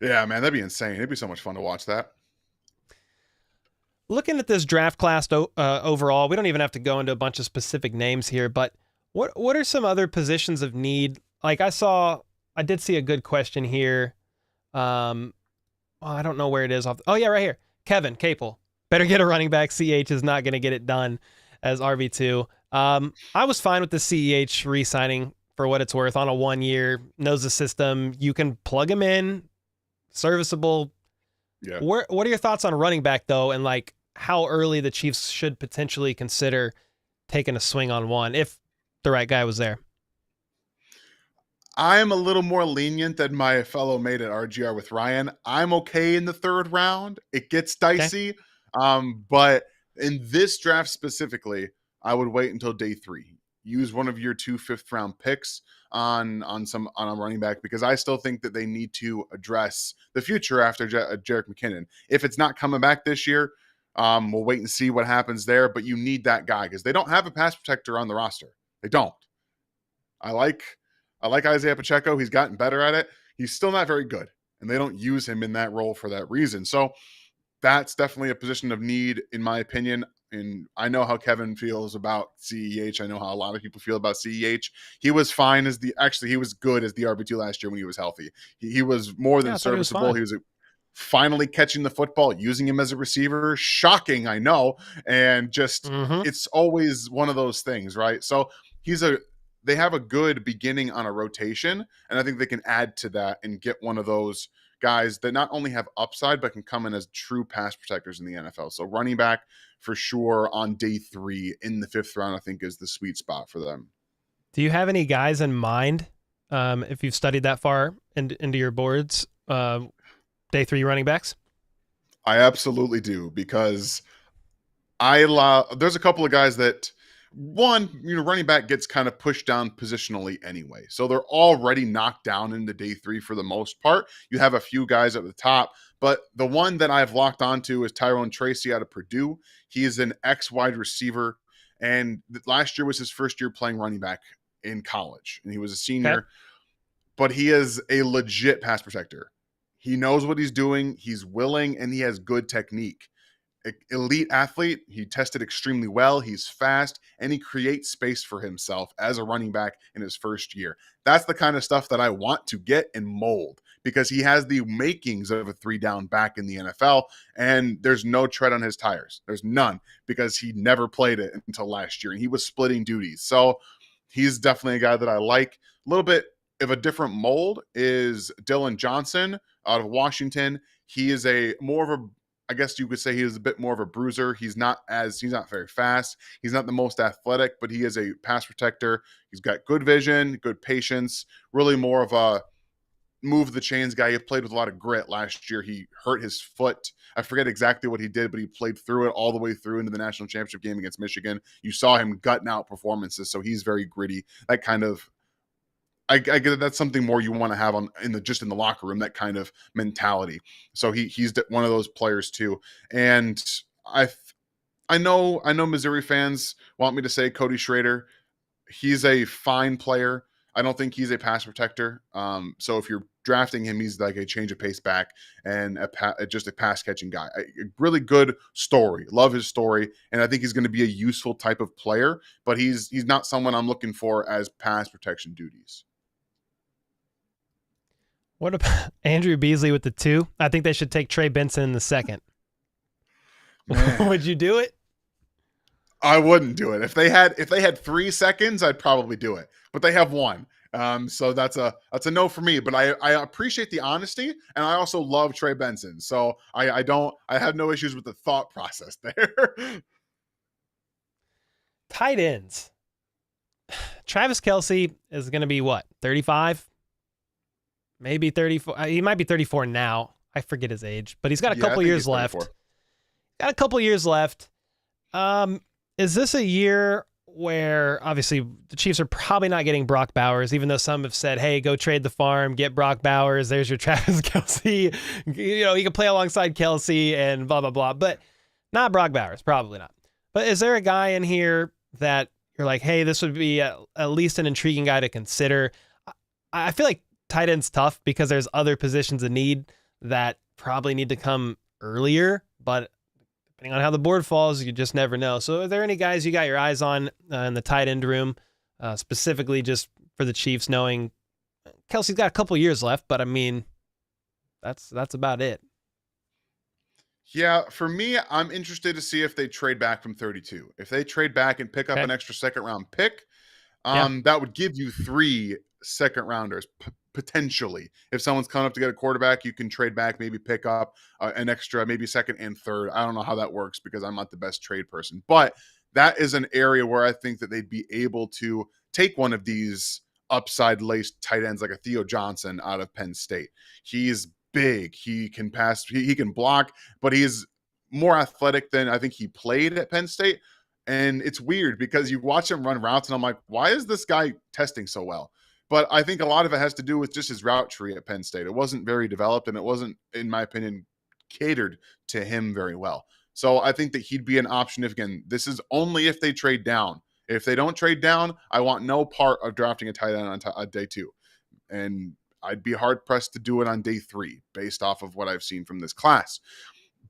Yeah, man, that'd be insane. It'd be so much fun to watch that. Looking at this draft class overall, we don't even have to go into a bunch of specific names here, but what are some other positions of need? Like I did see a good question here. I don't know where it is. Right here. Kevin Capel. Better get a running back. CH is not going to get it done as RB2. I was fine with the CEH re-signing for what it's worth on a 1 year, knows the system. You can plug him in, serviceable. Yeah. What are your thoughts on running back though? And like how early the Chiefs should potentially consider taking a swing on one if the right guy was there? I am a little more lenient than my fellow mate at RGR with Ryan. I'm okay in the 3rd round. It gets dicey. Okay. But in this draft specifically, I would wait until day 3. Use one of your 2 5th-round picks on a running back, because I still think that they need to address the future after Jerick McKinnon. If it's not coming back this year, we'll wait and see what happens there. But you need that guy because they don't have a pass protector on the roster. They don't. I like Isaiah Pacheco. He's gotten better at it. He's still not very good, and they don't use him in that role for that reason. So that's definitely a position of need, in my opinion. And I know how Kevin feels about CEH. I know how a lot of people feel about CEH. He was fine he was good as the RB2 last year when he was healthy. He was more than serviceable. He was finally catching the football, using him as a receiver. Shocking, I know. And just, it's always one of those things, right? So they have a good beginning on a rotation, and I think they can add to that and get one of those guys that not only have upside, but can come in as true pass protectors in the NFL. So running back for sure on day 3 in the 5th round, I think is the sweet spot for them. Do you have any guys in mind, if you've studied that far into your boards, day 3 running backs? I absolutely do, because there's a couple of guys that, one, running back gets kind of pushed down positionally anyway. So they're already knocked down into day 3 for the most part. You have a few guys at the top, but the one that I've locked onto is Tyrone Tracy out of Purdue. He is an ex-wide receiver, and last year was his first year playing running back in college, and he was a senior. Okay. But he is a legit pass protector. He knows what he's doing. He's willing, and he has good technique. Elite athlete. He tested extremely well. He's fast, and he creates space for himself as a running back in his first year. That's the kind of stuff that I want to get and mold, because he has the makings of a 3-down back in the NFL, and there's no tread on his tires. There's none, because he never played it until last year, and he was splitting duties. So he's definitely a guy that I like. A little bit of a different mold is Dylan Johnson out of Washington. He is I guess you could say he is a bit more of a bruiser. He's not very fast. He's not the most athletic, but he is a pass protector. He's got good vision, good patience, really more of a move the chains guy. He played with a lot of grit last year. He hurt his foot. I forget exactly what he did, but he played through it all the way through into the national championship game against Michigan. You saw him gutting out performances, so he's very gritty. That kind of, I get that that's something more you want to have in the locker room, that kind of mentality. So he's one of those players too. And I know Missouri fans want me to say Cody Schrader. He's a fine player. I don't think he's a pass protector. So if you're drafting him, he's like a change of pace back and just a pass catching guy. A really good story. Love his story. And I think he's going to be a useful type of player, but he's not someone I'm looking for as pass protection duties. What about Andrew Beasley with the 2? I think they should take Trey Benson in the 2nd. Would you do it? I wouldn't do it. If they had 3 seconds, I'd probably do it. But they have one. So that's a no for me. But I appreciate the honesty, and I also love Trey Benson. So I have no issues with the thought process there. Tight ends. Travis Kelce is going to be what, 35? Maybe 34. He might be 34 now. I forget his age, but he's got a couple years left. Got a couple years left. Is this a year where obviously the Chiefs are probably not getting Brock Bowers, even though some have said, hey, go trade the farm, get Brock Bowers. There's your Travis Kelce. He can play alongside Kelce and blah, blah, blah. But not Brock Bowers, probably not. But is there a guy in here that you're like, hey, this would be at least an intriguing guy to consider? I feel like tight end's tough because there's other positions of need that probably need to come earlier, but depending on how the board falls, you just never know. So are there any guys you got your eyes on in the tight end room, specifically just for the Chiefs, knowing Kelsey's got a couple years left, but I mean, that's about it. Yeah, for me, I'm interested to see if they trade back from 32. If they trade back and pick up an extra second-round pick, that would give you 3 second-rounders, potentially. If someone's coming up to get a quarterback, you can trade back, maybe pick up an extra, maybe second and third. I don't know how that works because I'm not the best trade person. But that is an area where I think that they'd be able to take one of these upside-laced tight ends like a Theo Johnson out of Penn State. He's big. He can pass. He can block, but he's more athletic than I think he played at Penn State. And it's weird because you watch him run routes and I'm like, why is this guy testing so well? But I think a lot of it has to do with just his route tree at Penn State. It wasn't very developed and it wasn't, in my opinion, catered to him very well. So I think that he'd be an option if, again, this is only if they trade down. If they don't trade down, I want no part of drafting a tight end on day 2. And I'd be hard-pressed to do it on day 3 based off of what I've seen from this class.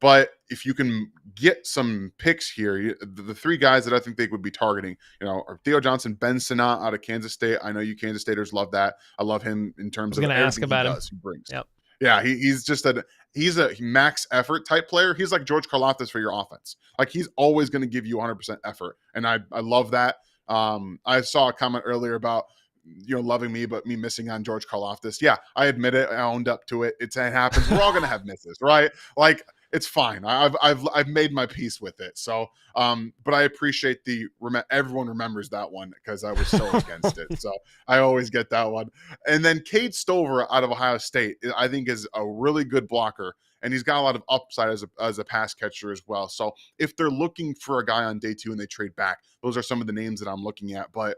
But if you can get some picks here, the 3 guys that I think they would be targeting, are Theo Johnson, Ben Sinnott out of Kansas State. I know you Kansas Staters love that. I love him in terms of everything he does, he brings. Yep. Yeah, he's a max effort type player. He's like George Karlaftis for your offense. Like he's always going to give you 100% effort, and I love that. I saw a comment earlier about loving me, but me missing on George Karlaftis. Yeah, I admit it. I owned up to it. It happens. We're all going to have misses, right? Like it's fine. I've made my peace with it. So, but I appreciate everyone remembers that one because I was so against it. So I always get that one. And then Cade Stover out of Ohio State, I think is a really good blocker. And he's got a lot of upside as a pass catcher as well. So if they're looking for a guy on day 2 and they trade back, those are some of the names that I'm looking at. But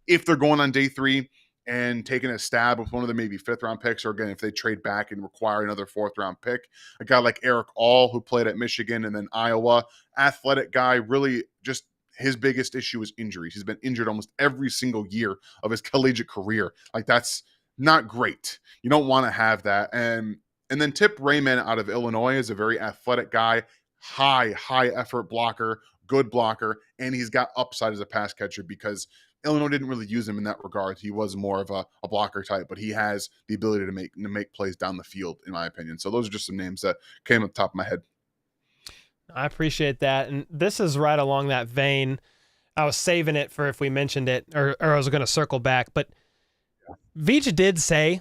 if they're going on day 3 and taking a stab with one of the maybe 5th-round picks, or again, if they trade back and require another 4th-round pick, a guy like Eric All, who played at Michigan and then Iowa, athletic guy, really just his biggest issue is injuries. He's been injured almost every single year of his collegiate career. Like that's not great. You don't want to have that. And then Tip Raymond out of Illinois is a very athletic guy, high effort blocker, good blocker, and he's got upside as a pass catcher because Illinois didn't really use him in that regard. He was more of a blocker type, but he has the ability to make plays down the field, in my opinion. So those are just some names that came up top of my head. I appreciate that. And this is right along that vein. I was saving it for if we mentioned it, or I was going to circle back. But Veach did say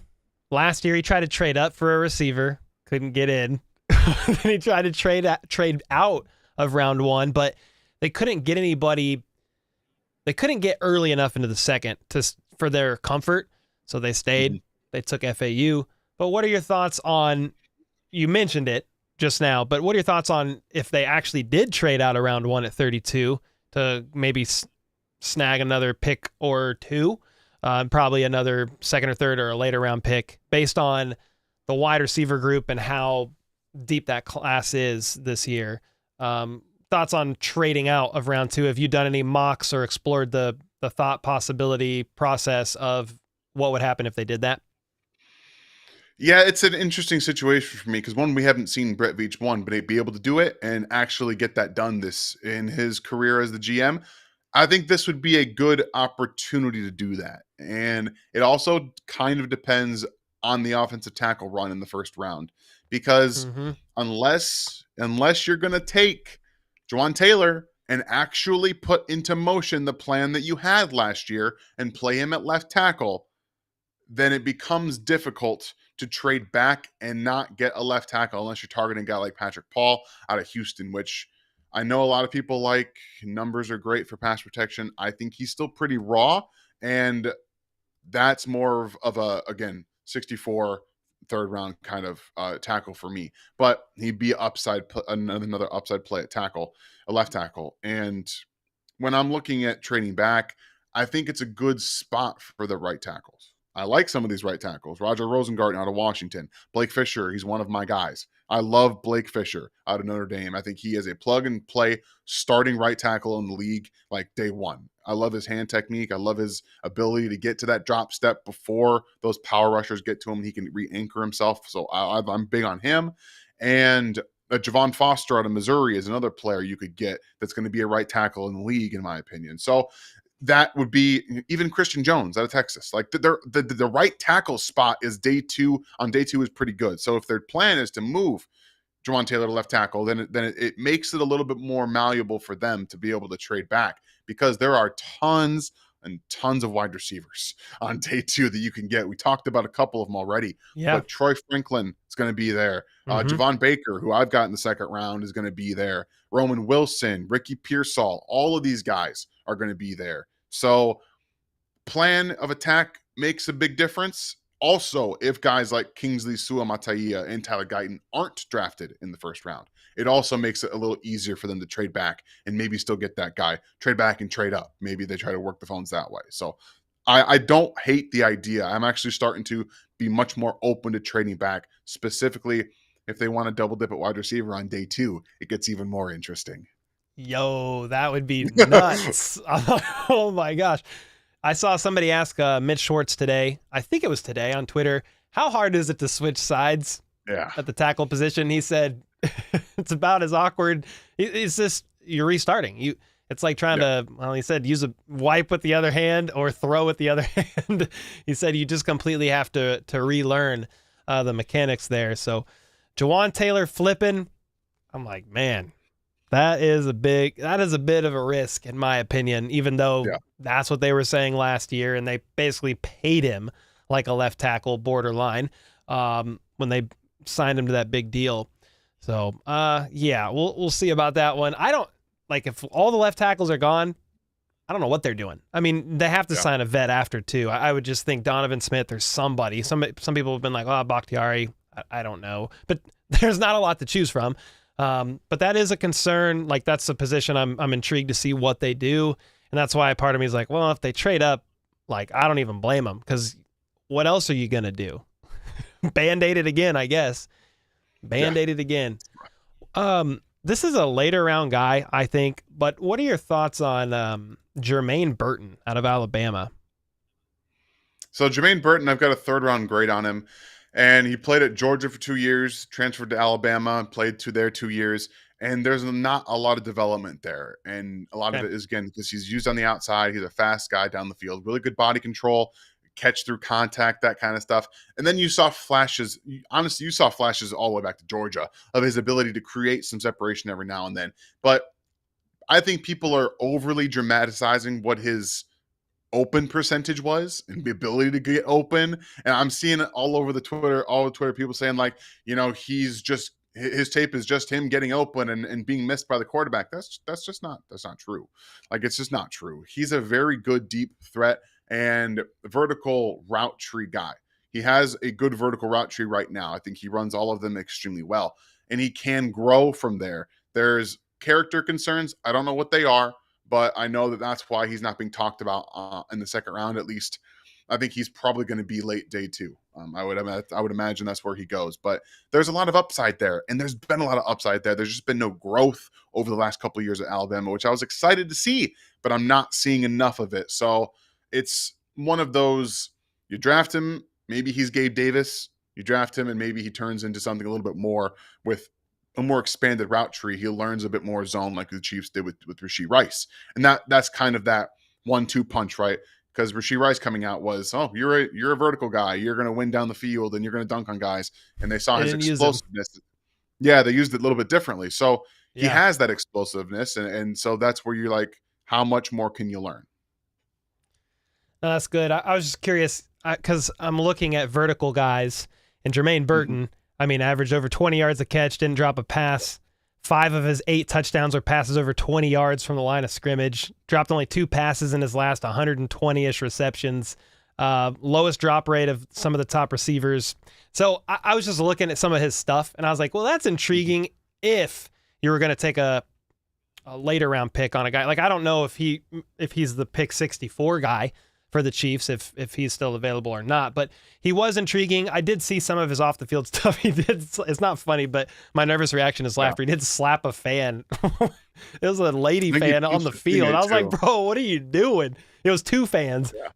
last year he tried to trade up for a receiver, couldn't get in. Then he tried to trade out of round 1, but they couldn't get anybody. They couldn't get early enough into the second for their comfort, so they stayed. Mm-hmm. They took FAU. But what are your thoughts on, you mentioned it just now, but what are your thoughts on if they actually did trade out of round 1 at 32 to maybe snag another pick or 2, probably another 2nd or 3rd or a later round pick based on the wide receiver group and how deep that class is this year? Thoughts on trading out of round 2? Have you done any mocks or explored the thought possibility process of what would happen if they did that? Yeah, it's an interesting situation for me because one, we haven't seen Brett Veach but he'd be able to do it and actually get that done this in his career as the GM. I think this would be a good opportunity to do that. And it also kind of depends on the offensive tackle run in the first round because unless you're going to take Juwan Taylor and actually put into motion the plan that you had last year and play him at left tackle, then it becomes difficult to trade back and not get a left tackle unless you're targeting a guy like Patrick Paul out of Houston, which I know a lot of people like. Numbers are great for pass protection. I think he's still pretty raw, and that's more of a, again, 64 third round kind of tackle for me. But he'd be another upside play at tackle, a left tackle. And when I'm looking at trading back, I think it's a good spot for the right tackles. I like some of these right tackles. Roger Rosengarten out of Washington. Blake Fisher, he's one of my guys. I love Blake Fisher out of Notre Dame. I think he is a plug-and-play starting right tackle in the league like day one. I love his hand technique. I love his ability to get to that drop step before those power rushers get to him. He can re-anchor himself. So I'm big on him. And Javon Foster out of Missouri is another player you could get that's going to be a right tackle in the league, in my opinion. So that would be even Christian Jones out of Texas. Like the right tackle spot is day two is pretty good. So if their plan is to move Jawan Taylor to left tackle, then it makes it a little bit more malleable for them to be able to trade back, because there are tons and tons of wide receivers on day two that you can get. We talked about a couple of them already. Yeah. But Troy Franklin is going to be there. Javon Baker, who I've got in the second round, is going to be there. Roman Wilson, Ricky Pearsall, all of these guys are going to be there. So plan of attack makes a big difference. Also, if guys like Kingsley Suamataia and Tyler Guyton aren't drafted in the first round, it also makes it a little easier for them to trade back and maybe still get that guy. Trade back and trade up. Maybe they try to work the phones that way. So I don't hate the idea. I'm actually starting to be much more open to trading back, specifically if they want to double dip at wide receiver on day two. It gets even more interesting. Yo, that would be nuts. Oh my gosh. I saw somebody ask Mitch Schwartz today, I think it was today on Twitter, how hard is it to switch sides at the tackle position? He said it's about as awkward. It's just you're restarting. It's like trying to, well, he said use a wipe with the other hand or throw with the other hand. He said you just completely have to relearn the mechanics there. So Jawan Taylor flipping, I'm like, man, that is a bit of a risk in my opinion, even though that's what they were saying last year. And they basically paid him like a left tackle borderline when they signed him to that big deal. So we'll see about that one. I don't like, if all the left tackles are gone, I don't know what they're doing. I mean, they have to sign a vet after too. I would just think Donovan Smith or somebody. Some people have been like, oh, Bakhtiari. I don't know, but there's not a lot to choose from. But that is a concern. Like, that's a position I'm intrigued to see what they do. And that's why part of me is like, well, if they trade up, like, I don't even blame them, because what else are you going to do? Band-aid it again, I guess. Band-aid it again. This is a later round guy, I think, but what are your thoughts on Jermaine Burton out of Alabama? So Jermaine Burton, I've got a third round grade on him. And he played at Georgia for 2 years, transferred to Alabama, played there 2 years. And there's not a lot of development there. And a lot of it is, again, because he's used on the outside. He's a fast guy down the field, really good body control, catch through contact, that kind of stuff. And then you saw flashes. Honestly, you saw flashes all the way back to Georgia of his ability to create some separation every now and then. But I think people are overly dramatizing what his open percentage was and the ability to get open. And I'm seeing it all over all the Twitter people saying, like, his tape is just him getting open and being missed by the quarterback. That's not true. Like, it's just not true. He's a very good deep threat and vertical route tree guy. He has a good vertical route tree right now. I think he runs all of them extremely well, and he can grow from there. There's character concerns. I don't know what they are, but I know that's why he's not being talked about in the second round, at least. I think he's probably going to be late day two. I would imagine that's where he goes. But there's a lot of upside there, and there's been a lot of upside there. There's just been no growth over the last couple of years at Alabama, which I was excited to see, but I'm not seeing enough of it. So it's one of those, you draft him, maybe he's Gabe Davis. You draft him, and maybe he turns into something a little bit more with a more expanded route tree. He learns a bit more zone, like the Chiefs did with Rashee Rice. And that's kind of that 1-2 punch, right? Because Rashee Rice coming out was, oh, you're a vertical guy. You're going to win down the field and you're going to dunk on guys. And they saw his explosiveness. Yeah, they used it a little bit differently. So he Yeah. has that explosiveness. And so that's where you're like, how much more can you learn? No, that's good. I was just curious because I'm looking at vertical guys, and Jermaine Burton, I mean, averaged over 20 yards a catch, didn't drop a pass. 5 of his 8 touchdowns were passes over 20 yards from the line of scrimmage. Dropped only 2 passes in his last 120-ish receptions. Lowest drop rate of some of the top receivers. So I was just looking at some of his stuff, and I was like, well, that's intriguing if you were going to take a later round pick on a guy. Like, I don't know if he's the pick 64 guy for the Chiefs, if he's still available or not. But he was intriguing. I did see some of his off the field stuff. He did. It's not funny, but my nervous reaction is laughter. He did slap a fan. It was a lady fan on the field. I was like, bro, what are you doing? It was 2 fans. Yeah.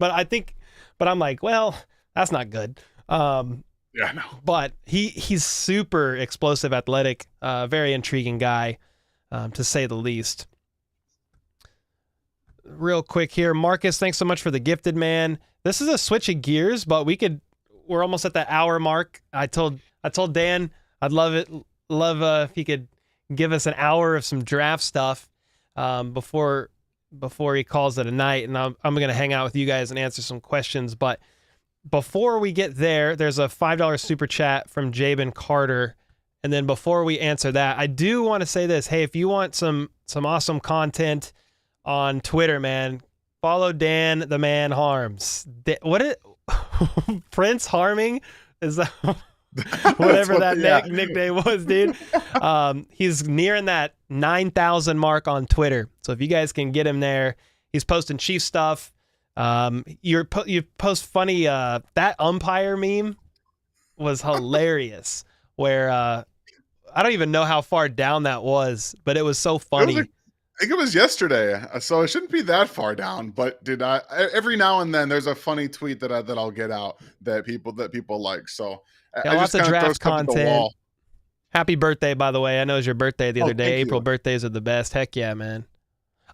But I'm like, well, that's not good. Yeah, no. But he's super explosive, athletic, very intriguing guy, to say the least. Real quick here, Marcus, thanks so much for the gifted, man. This is a switch of gears, but we're almost at the hour mark. I told Dan I'd love if he could give us an hour of some draft stuff before he calls it a night, and I'm going to hang out with you guys and answer some questions. But before we get there, there's a $5 super chat from Jaylen Carter. And then before we answer that, I do want to say this. Hey, if you want some awesome content on Twitter, man, follow Dan the Man Harms. Prince Harming? Is that whatever that nickname was, dude? He's nearing that 9,000 mark on Twitter. So if you guys can get him there, he's posting Chief stuff. You post funny, that umpire meme was hilarious, where I don't even know how far down that was, but it was so funny. I think it was yesterday, so it shouldn't be that far down. But every now and then there's a funny tweet that I'll get out that people like. So I lots just of draft content. Wall. Happy birthday, by the way. I know it was your birthday the other day. April birthdays are the best. Heck yeah, man.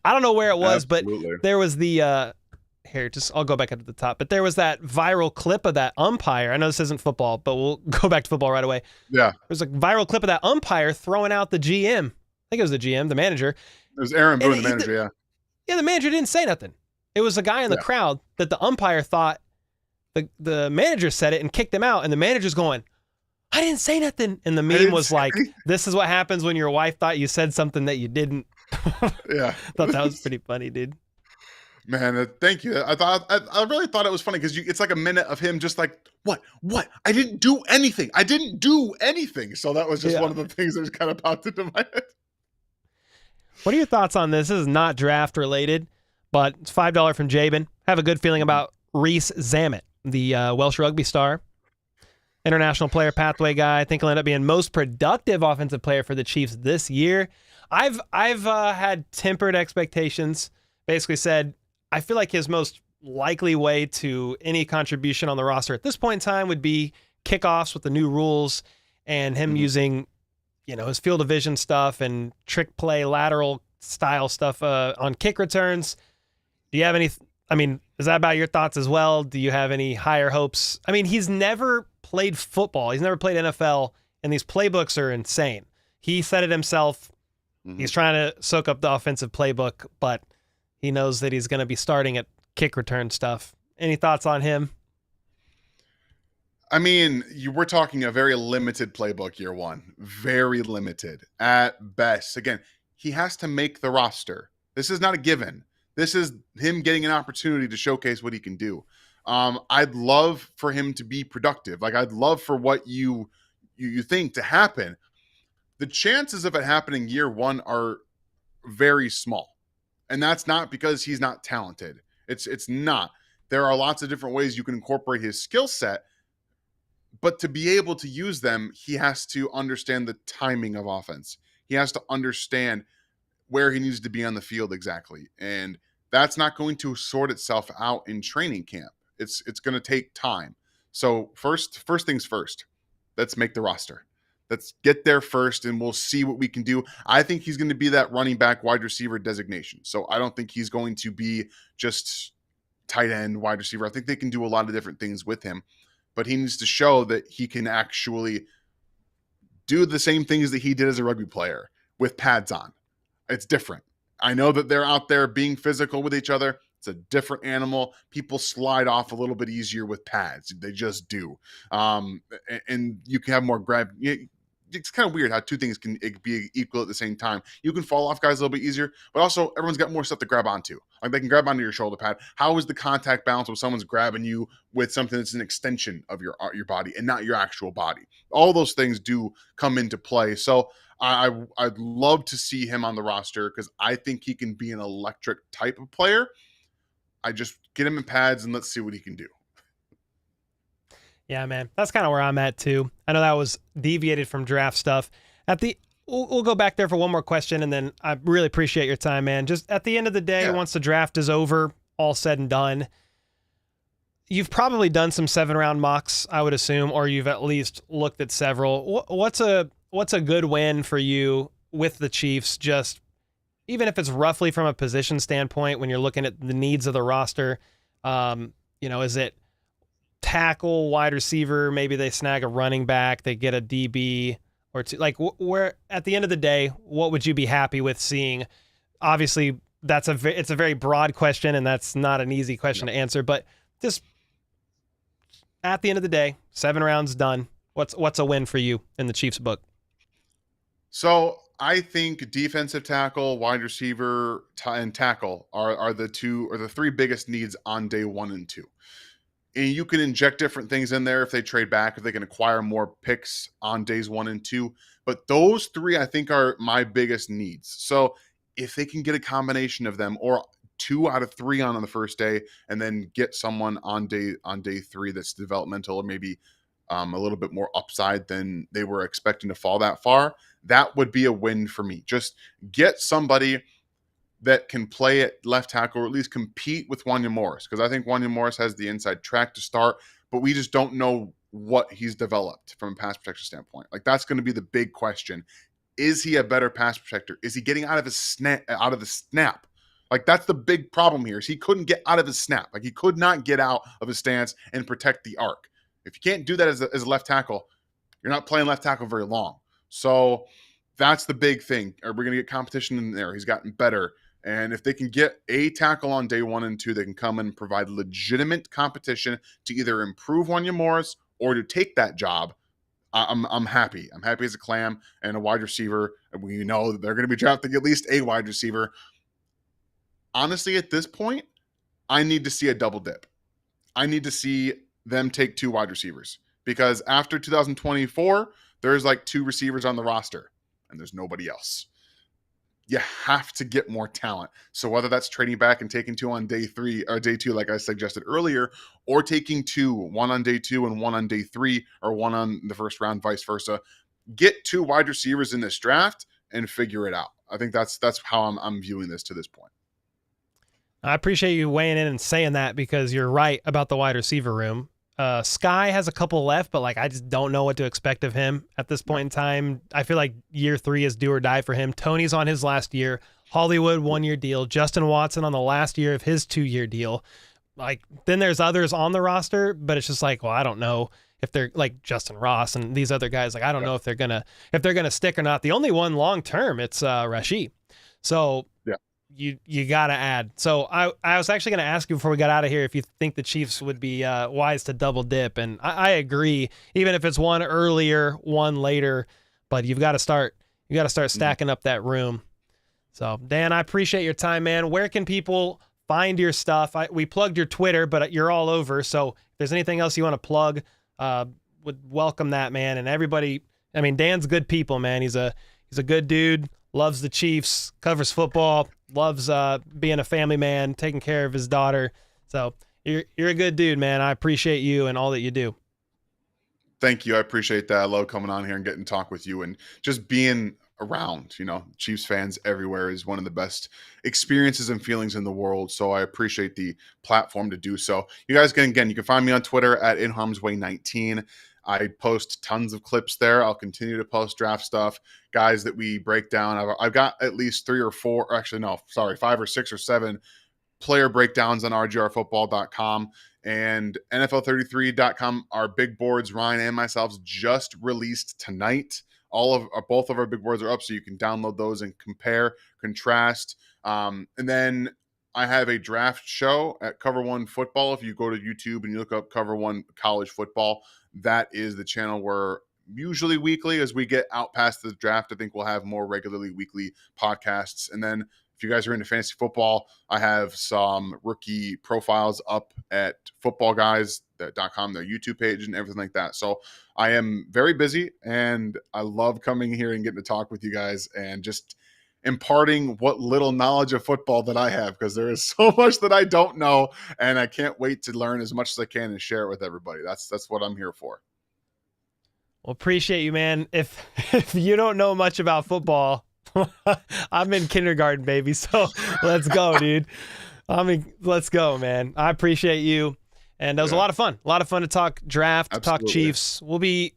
I don't know where it was, Absolutely. But there was the I'll go back up to the top. But there was that viral clip of that umpire. I know this isn't football, but we'll go back to football right away. Yeah. There's a viral clip of that umpire throwing out the GM. I think it was the GM, the manager. It was Aaron Boone, the manager, yeah. Yeah, the manager didn't say nothing. It was a guy in the crowd that the umpire thought the manager said it and kicked him out, and the manager's going, I didn't say nothing. And the meme was like, this is what happens when your wife thought you said something that you didn't. Yeah. Thought that was pretty funny, dude. Man, thank you. I really thought it was funny because it's like a minute of him just like, what? I didn't do anything. So that was just one of the things that was kind of popped into my head. What are your thoughts on this? This is not draft related, but it's $5 from Jaylen. Have a good feeling about Reese Zammit, the Welsh rugby star, international player pathway guy. I think he'll end up being most productive offensive player for the Chiefs this year. I've had tempered expectations. Basically said I feel like his most likely way to any contribution on the roster at this point in time would be kickoffs with the new rules and him using, his field of vision stuff and trick play, lateral style stuff on kick returns. Do you have any, is that about your thoughts as well? Do you have any higher hopes? He's never played football. He's never played NFL, and these playbooks are insane. He said it himself. He's trying to soak up the offensive playbook, but he knows that he's going to be starting at kick return stuff. Any thoughts on him? You were talking a very limited playbook year one. Very limited at best. Again, he has to make the roster. This is not a given. This is him getting an opportunity to showcase what he can do. I'd love for him to be productive. Like, I'd love for what you think to happen. The chances of it happening year one are very small. And that's not because he's not talented. It's not. There are lots of different ways you can incorporate his skill set. But to be able to use them, he has to understand the timing of offense. He has to understand where he needs to be on the field exactly. And that's not going to sort itself out in training camp. It's going to take time. So first things first, let's make the roster. Let's get there first, and we'll see what we can do. I think he's going to be that running back wide receiver designation. So I don't think he's going to be just tight end wide receiver. I think they can do a lot of different things with him. But he needs to show that he can actually do the same things that he did as a rugby player, with pads on. It's different. I know that they're out there being physical with each other. It's a different animal. People slide off a little bit easier with pads. They just do. And you can have more grab. It's kind of weird how two things can be equal at the same time. You can fall off guys a little bit easier, but also everyone's got more stuff to grab onto. Like they can grab onto your shoulder pad. How is the contact balance when someone's grabbing you with something that's an extension of your body and not your actual body? All those things do come into play. So I'd love to see him on the roster because I think he can be an electric type of player. I just get him in pads and let's see what he can do. Yeah, man, that's kind of where I'm at too. I know that was deviated from draft stuff. We'll go back there for one more question, and then I really appreciate your time, man. Just at the end of the day, once the draft is over, all said and done, you've probably done some 7-round mocks, I would assume, or you've at least looked at several. What's a good win for you with the Chiefs? Just even if it's roughly from a position standpoint, when you're looking at the needs of the roster, is it tackle, wide receiver, maybe they snag a running back, they get a DB or two? Like, where at the end of the day, what would you be happy with seeing? Obviously, it's a very broad question, and that's not an easy question to answer, but just at the end of the day, 7 rounds done. What's a win for you in the Chiefs book? So I think defensive tackle, wide receiver, and tackle are the three biggest needs on day 1 and 2. And you can inject different things in there if they trade back, if they can acquire more picks on days 1 and 2. But those 3, I think, are my biggest needs. So if they can get a combination of them, or 2 out of 3 on the first day, and then get someone on day 3 that's developmental or maybe a little bit more upside than they were expecting to fall that far, that would be a win for me. Just get somebody that can play at left tackle, or at least compete with Wanya Morris, because I think Wanya Morris has the inside track to start, but we just don't know what he's developed from a pass protection standpoint. Like, that's going to be the big question. Is he a better pass protector? Is he getting out of the snap? Like, that's the big problem here, is he couldn't get out of his snap. Like, he could not get out of his stance and protect the arc. If you can't do that as a left tackle, you're not playing left tackle very long. So that's the big thing. Are we going to get competition in there? He's gotten better. And if they can get a tackle on day 1 and 2, they can come in and provide legitimate competition to either improve Wanya Morris or to take that job. I'm happy. I'm happy as a clam. And a wide receiver, we know that they're going to be drafting at least a wide receiver. Honestly, at this point, I need to see a double dip. I need to see them take 2 wide receivers, because after 2024, there's like 2 receivers on the roster and there's nobody else. You have to get more talent. So whether that's trading back and taking 2 on day 3 or day 2, like I suggested earlier, or taking 2, 1 on day 2 and 1 on day 3, or 1 on the first round, vice versa, get 2 wide receivers in this draft and figure it out. I think that's how I'm viewing this to this point. I appreciate you weighing in and saying that, because you're right about the wide receiver room. Sky has a couple left, but I just don't know what to expect of him at this point in time. I feel like year 3 is do or die for him. Tony's on his last year. Hollywood 1-year deal. Justin Watson on the last year of his 2-year deal. Then there's others on the roster, but it's just I don't know if they're like Justin Ross and these other guys. I don't know if they're gonna stick or not. The only one long term, it's Rashid. So yeah. You got to add. So I was actually going to ask you before we got out of here if you think the Chiefs would be wise to double dip. And I agree, even if it's 1 earlier, 1 later, but you've got to start stacking up that room. So Dan, I appreciate your time, man. Where can people find your stuff? We plugged your Twitter, but you're all over. So if there's anything else you want to plug, would welcome that, man. And everybody, I mean, Dan's good people, man. He's a good dude. Loves the Chiefs, covers football, loves being a family man, taking care of his daughter. So you're a good dude, man. I appreciate you and all that you do. Thank you. I appreciate that. I love coming on here and getting to talk with you and just being around. Chiefs fans everywhere is one of the best experiences and feelings in the world. So I appreciate the platform to do so. You guys you can find me on Twitter at InHarmsWay19. I post tons of clips there. I'll continue to post draft stuff, guys that we break down. I've got at least 5 or 6 or 7 player breakdowns on rgrfootball.com and NFL33.com. Our big boards, Ryan and myself, just released tonight both of our big boards are up, so you can download those and compare, contrast. And then I have a draft show at Cover One Football. If you go to YouTube and you look up Cover One College Football, that is the channel where usually weekly, as we get out past the draft, I think we'll have more regularly weekly podcasts. And then if you guys are into fantasy football, I have some rookie profiles up at footballguys.com, their YouTube page and everything like that. So I am very busy, and I love coming here and getting to talk with you guys and just imparting what little knowledge of football that I have, because there is so much that I don't know, and I can't wait to learn as much as I can and share it with everybody. That's what I'm here for. Well, appreciate you, man. If you don't know much about football, I'm in kindergarten, baby. So let's go, dude. Let's go, man. I appreciate you. And that was a lot of fun. A lot of fun to talk draft, Absolutely. talk Chiefs. Maybe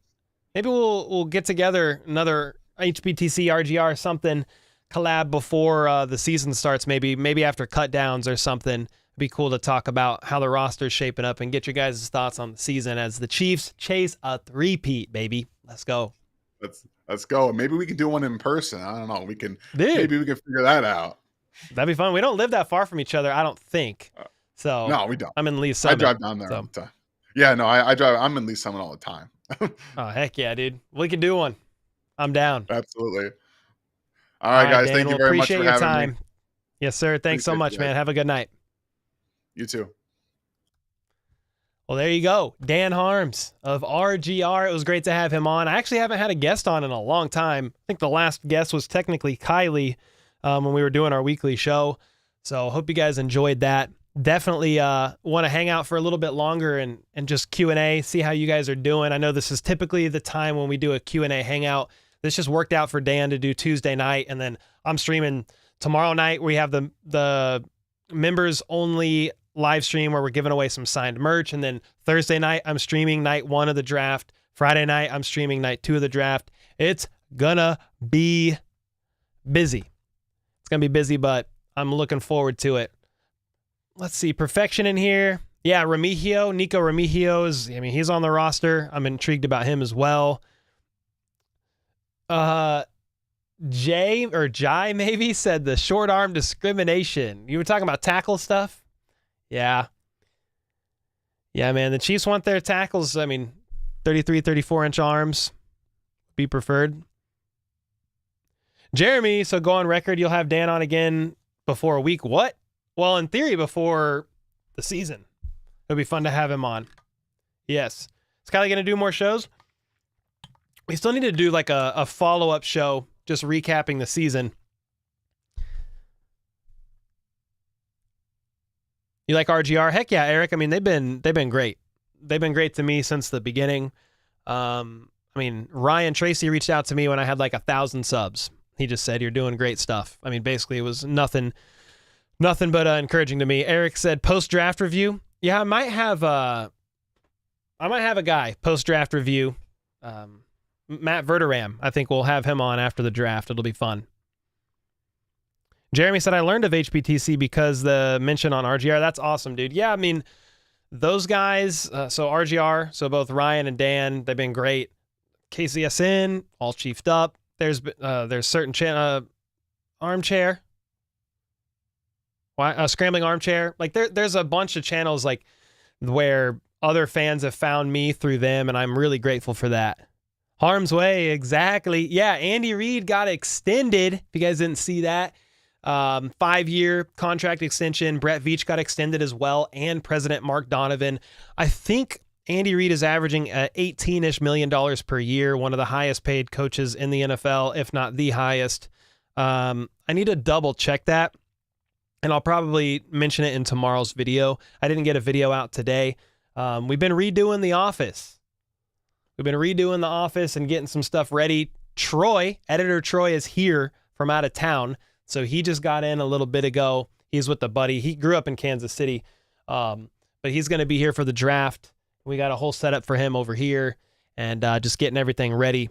we'll get together another HBTC, RGR, something collab before the season starts. Maybe after cut downs or something. It'd be cool to talk about how the roster's shaping up and get your guys' thoughts on the season as the Chiefs chase a three-peat, baby. Let's go. Let's go. Maybe we can do one in person. I don't know. Maybe we can figure that out. That'd be fun. We don't live that far from each other, I don't think. So no, we don't. I'm in Lee's Summit. I drive down there all the time. Yeah, no, I drive. I'm in Lee's Summit all the time. Oh, heck yeah, dude. We can do one. I'm down. Absolutely. All right, guys. Dan, Thank you very much for having time. me. Yes, sir. Thanks so much, man. Have a good night. You too. Well, there you go. Dan Harms of RGR. It was great to have him on. I actually haven't had a guest on in a long time. I think the last guest was technically Kylie when we were doing our weekly show. So hope you guys enjoyed that. Definitely want to hang out for a little bit longer and just Q&A, see how you guys are doing. I know this is typically the time when we do a Q&A hangout. This just worked out for Dan to do Tuesday night, and then I'm streaming tomorrow night. We have the members only live stream where we're giving away some signed merch. And then Thursday night, I'm streaming night 1 of the draft. Friday night, I'm streaming night 2 of the draft. It's gonna be busy. It's gonna be busy, but I'm looking forward to it. Let's see, Perfection in here. Yeah, Nico Remigio he's on the roster. I'm intrigued about him as well. Jai maybe said the short arm discrimination. You were talking about tackle stuff? Yeah. Yeah, man. The Chiefs want their tackles, 33, 34-inch arms be preferred. Jeremy, so go on record. You'll have Dan on again before a week. What? Well, in theory, before the season. It'll be fun to have him on. Yes. Is Kylie going to do more shows? We still need to do like a follow-up show, just recapping the season. You like RGR? Heck yeah, Eric. They've been great. They've been great to me since the beginning. Ryan Tracy reached out to me when I had like 1,000 subs. He just said, "You're doing great stuff." Basically it was nothing but encouraging to me. Eric said post-draft review. Yeah, I might have a guy post-draft review. Matt Verderam. I think we'll have him on after the draft. It'll be fun. Jeremy said, I learned of HBTC because the mention on RGR. That's awesome, dude. Yeah, those guys, so RGR, so both Ryan and Dan, they've been great. KCSN, all chiefed up. There's certain armchair. Scrambling armchair. Like there's a bunch of channels like where other fans have found me through them, and I'm really grateful for that. Harm's Way, exactly. Yeah, Andy Reid got extended. If you guys didn't see that. 5-year contract extension. Brett Veach got extended as well, and President Mark Donovan. I think Andy Reid is averaging $18-ish million per year, one of the highest paid coaches in the NFL, if not the highest. I need to double check that, and I'll probably mention it in tomorrow's video. I didn't get a video out today. We've been redoing The Office. And getting some stuff ready. Editor Troy is here from out of town. So he just got in a little bit ago. He's with a buddy. He grew up in Kansas City, but he's going to be here for the draft. We got a whole setup for him over here and just getting everything ready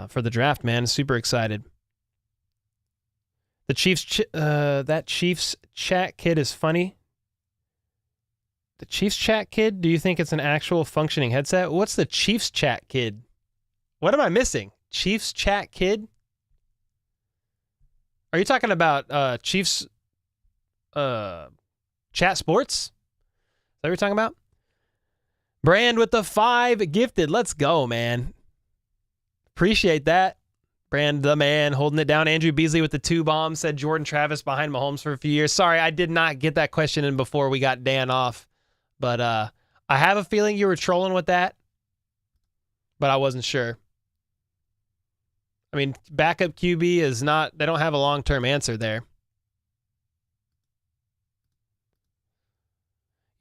for the draft, man. Super excited. The Chiefs, that Chiefs chat kid is funny. The Chiefs chat kid? Do you think it's an actual functioning headset? What's the Chiefs chat kid? What am I missing? Chiefs chat kid? Are you talking about Chiefs chat sports? Is that what you're talking about? Brand with the 5 gifted. Let's go, man. Appreciate that. Brand the man holding it down. Andrew Beasley with the 2 bombs said Jordan Travis behind Mahomes for a few years. Sorry, I did not get that question in before we got Dan off. But I have a feeling you were trolling with that. But I wasn't sure. I mean, backup QB is not, they don't have a long-term answer there.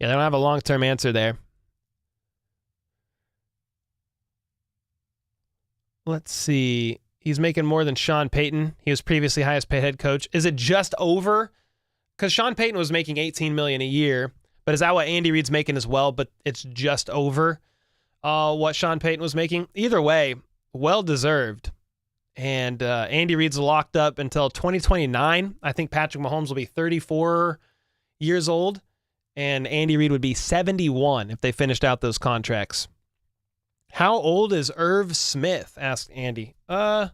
Yeah, they don't have a long-term answer there. Let's see. He's making more than Sean Payton. He was previously highest paid head coach. Is it just over? Because Sean Payton was making $18 million a year. But is that what Andy Reid's making as well? But it's just over what Sean Payton was making? Either way, well-deserved. And Andy Reid's locked up until 2029. I think Patrick Mahomes will be 34 years old. And Andy Reid would be 71 if they finished out those contracts. How old is Irv Smith? Asked Andy. Irv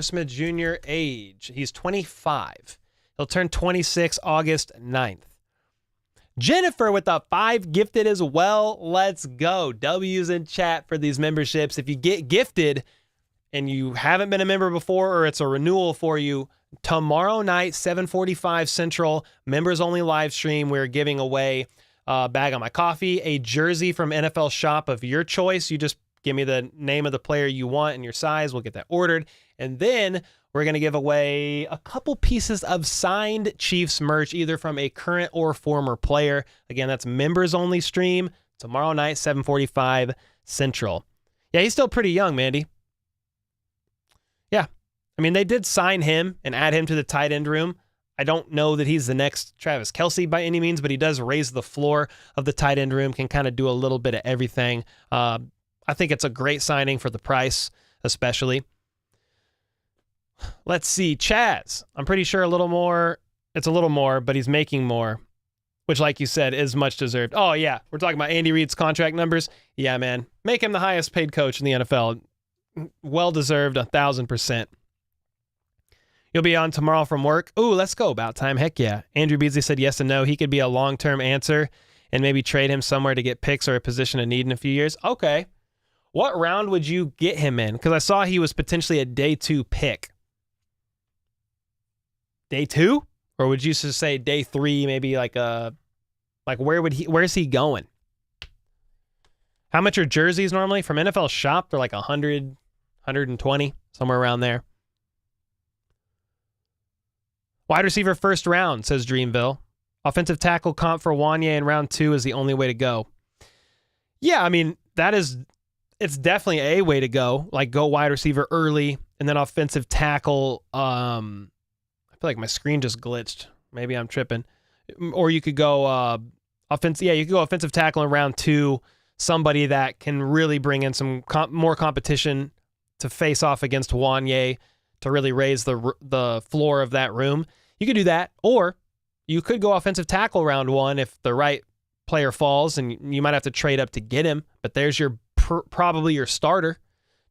Smith Jr. age. He's 25. He'll turn 26 August 9th. Jennifer with the 5 gifted as well. Let's go. W's in chat for these memberships. If you get gifted and you haven't been a member before or it's a renewal for you, tomorrow night, 7:45 Central, members only live stream. We're giving away a bag of my coffee, a jersey from NFL Shop of your choice. You just give me the name of the player you want and your size. We'll get that ordered. And then we're going to give away a couple pieces of signed Chiefs merch, either from a current or former player. Again, that's members only stream tomorrow night, 7:45 Central. Yeah, he's still pretty young, Mandy. Yeah. I mean, they did sign him and add him to the tight end room. I don't know that he's the next Travis Kelce by any means, but he does raise the floor of the tight end room, can kind of do a little bit of everything. I think it's a great signing for the price, especially. Let's see. Chaz, I'm pretty sure a little more. It's a little more, but he's making more, which, like you said, is much deserved. Oh, yeah. We're talking about Andy Reid's contract numbers. Yeah, man. Make him the highest paid coach in the NFL. Well deserved, 1,000%. You'll be on tomorrow from work. Ooh, let's go. About time. Heck yeah. Andrew Beasley said yes and no. He could be a long-term answer and maybe trade him somewhere to get picks or a position of need in a few years. Okay. What round would you get him in? Because I saw he was potentially a day 2 pick. Day 2? Or would you just say day 3, maybe where's he going? How much are jerseys normally? From NFL Shop, they're like 100, 120, somewhere around there. Wide receiver first round, says Dreamville. Offensive tackle comp for Wanye in round 2 is the only way to go. Yeah, I mean, it's definitely a way to go. Like, go wide receiver early, and then offensive tackle. I feel like my screen just glitched. Maybe I'm tripping. Or you could go you could go offensive tackle in round 2. Somebody that can really bring in some more competition to face off against Wanye to really raise the floor of that room. You could do that, or you could go offensive tackle round 1 if the right player falls, and you might have to trade up to get him, but there's your probably your starter,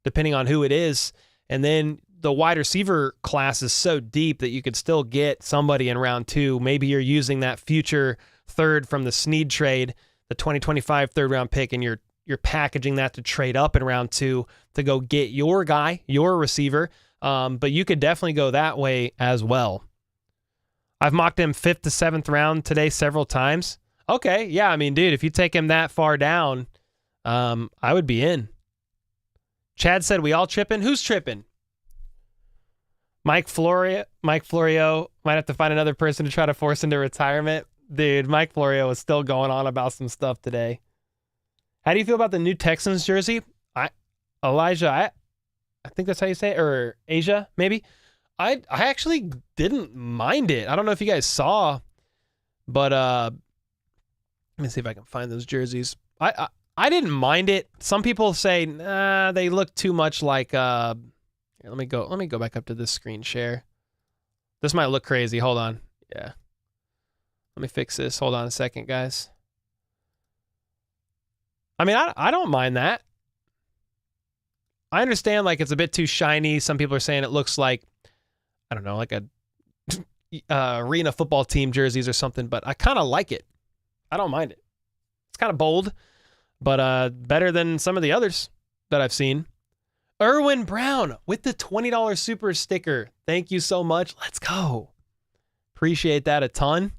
depending on who it is. And then the wide receiver class is so deep that you could still get somebody in round 2. Maybe you're using that future third from the Snead trade, the 2025 third-round pick, and you're packaging that to trade up in round 2 to go get your guy, your receiver. But you could definitely go that way as well. I've mocked him 5th to 7th round today several times. Okay, yeah, I mean, dude, if you take him that far down, I would be in. Chad said, we all tripping? Who's tripping? Mike Florio might have to find another person to try to force into retirement. Dude, Mike Florio is still going on about some stuff today. How do you feel about the new Texans jersey? Elijah, I think that's how you say it, or Asia, maybe. I actually didn't mind it. I don't know if you guys saw, but let me see if I can find those jerseys. I didn't mind it. Some people say, nah, they look too much like here, let me go back up to this screen share. This might look crazy. Hold on. Yeah. Let me fix this. Hold on a second, guys. I mean, I don't mind that. I understand like it's a bit too shiny. Some people are saying it looks like, I don't know, like a arena football team jerseys or something, but I kind of like it. I don't mind it. It's kind of bold, but better than some of the others that I've seen. Erwin Brown with the $20 super sticker. Thank you so much. Let's go. Appreciate that a ton.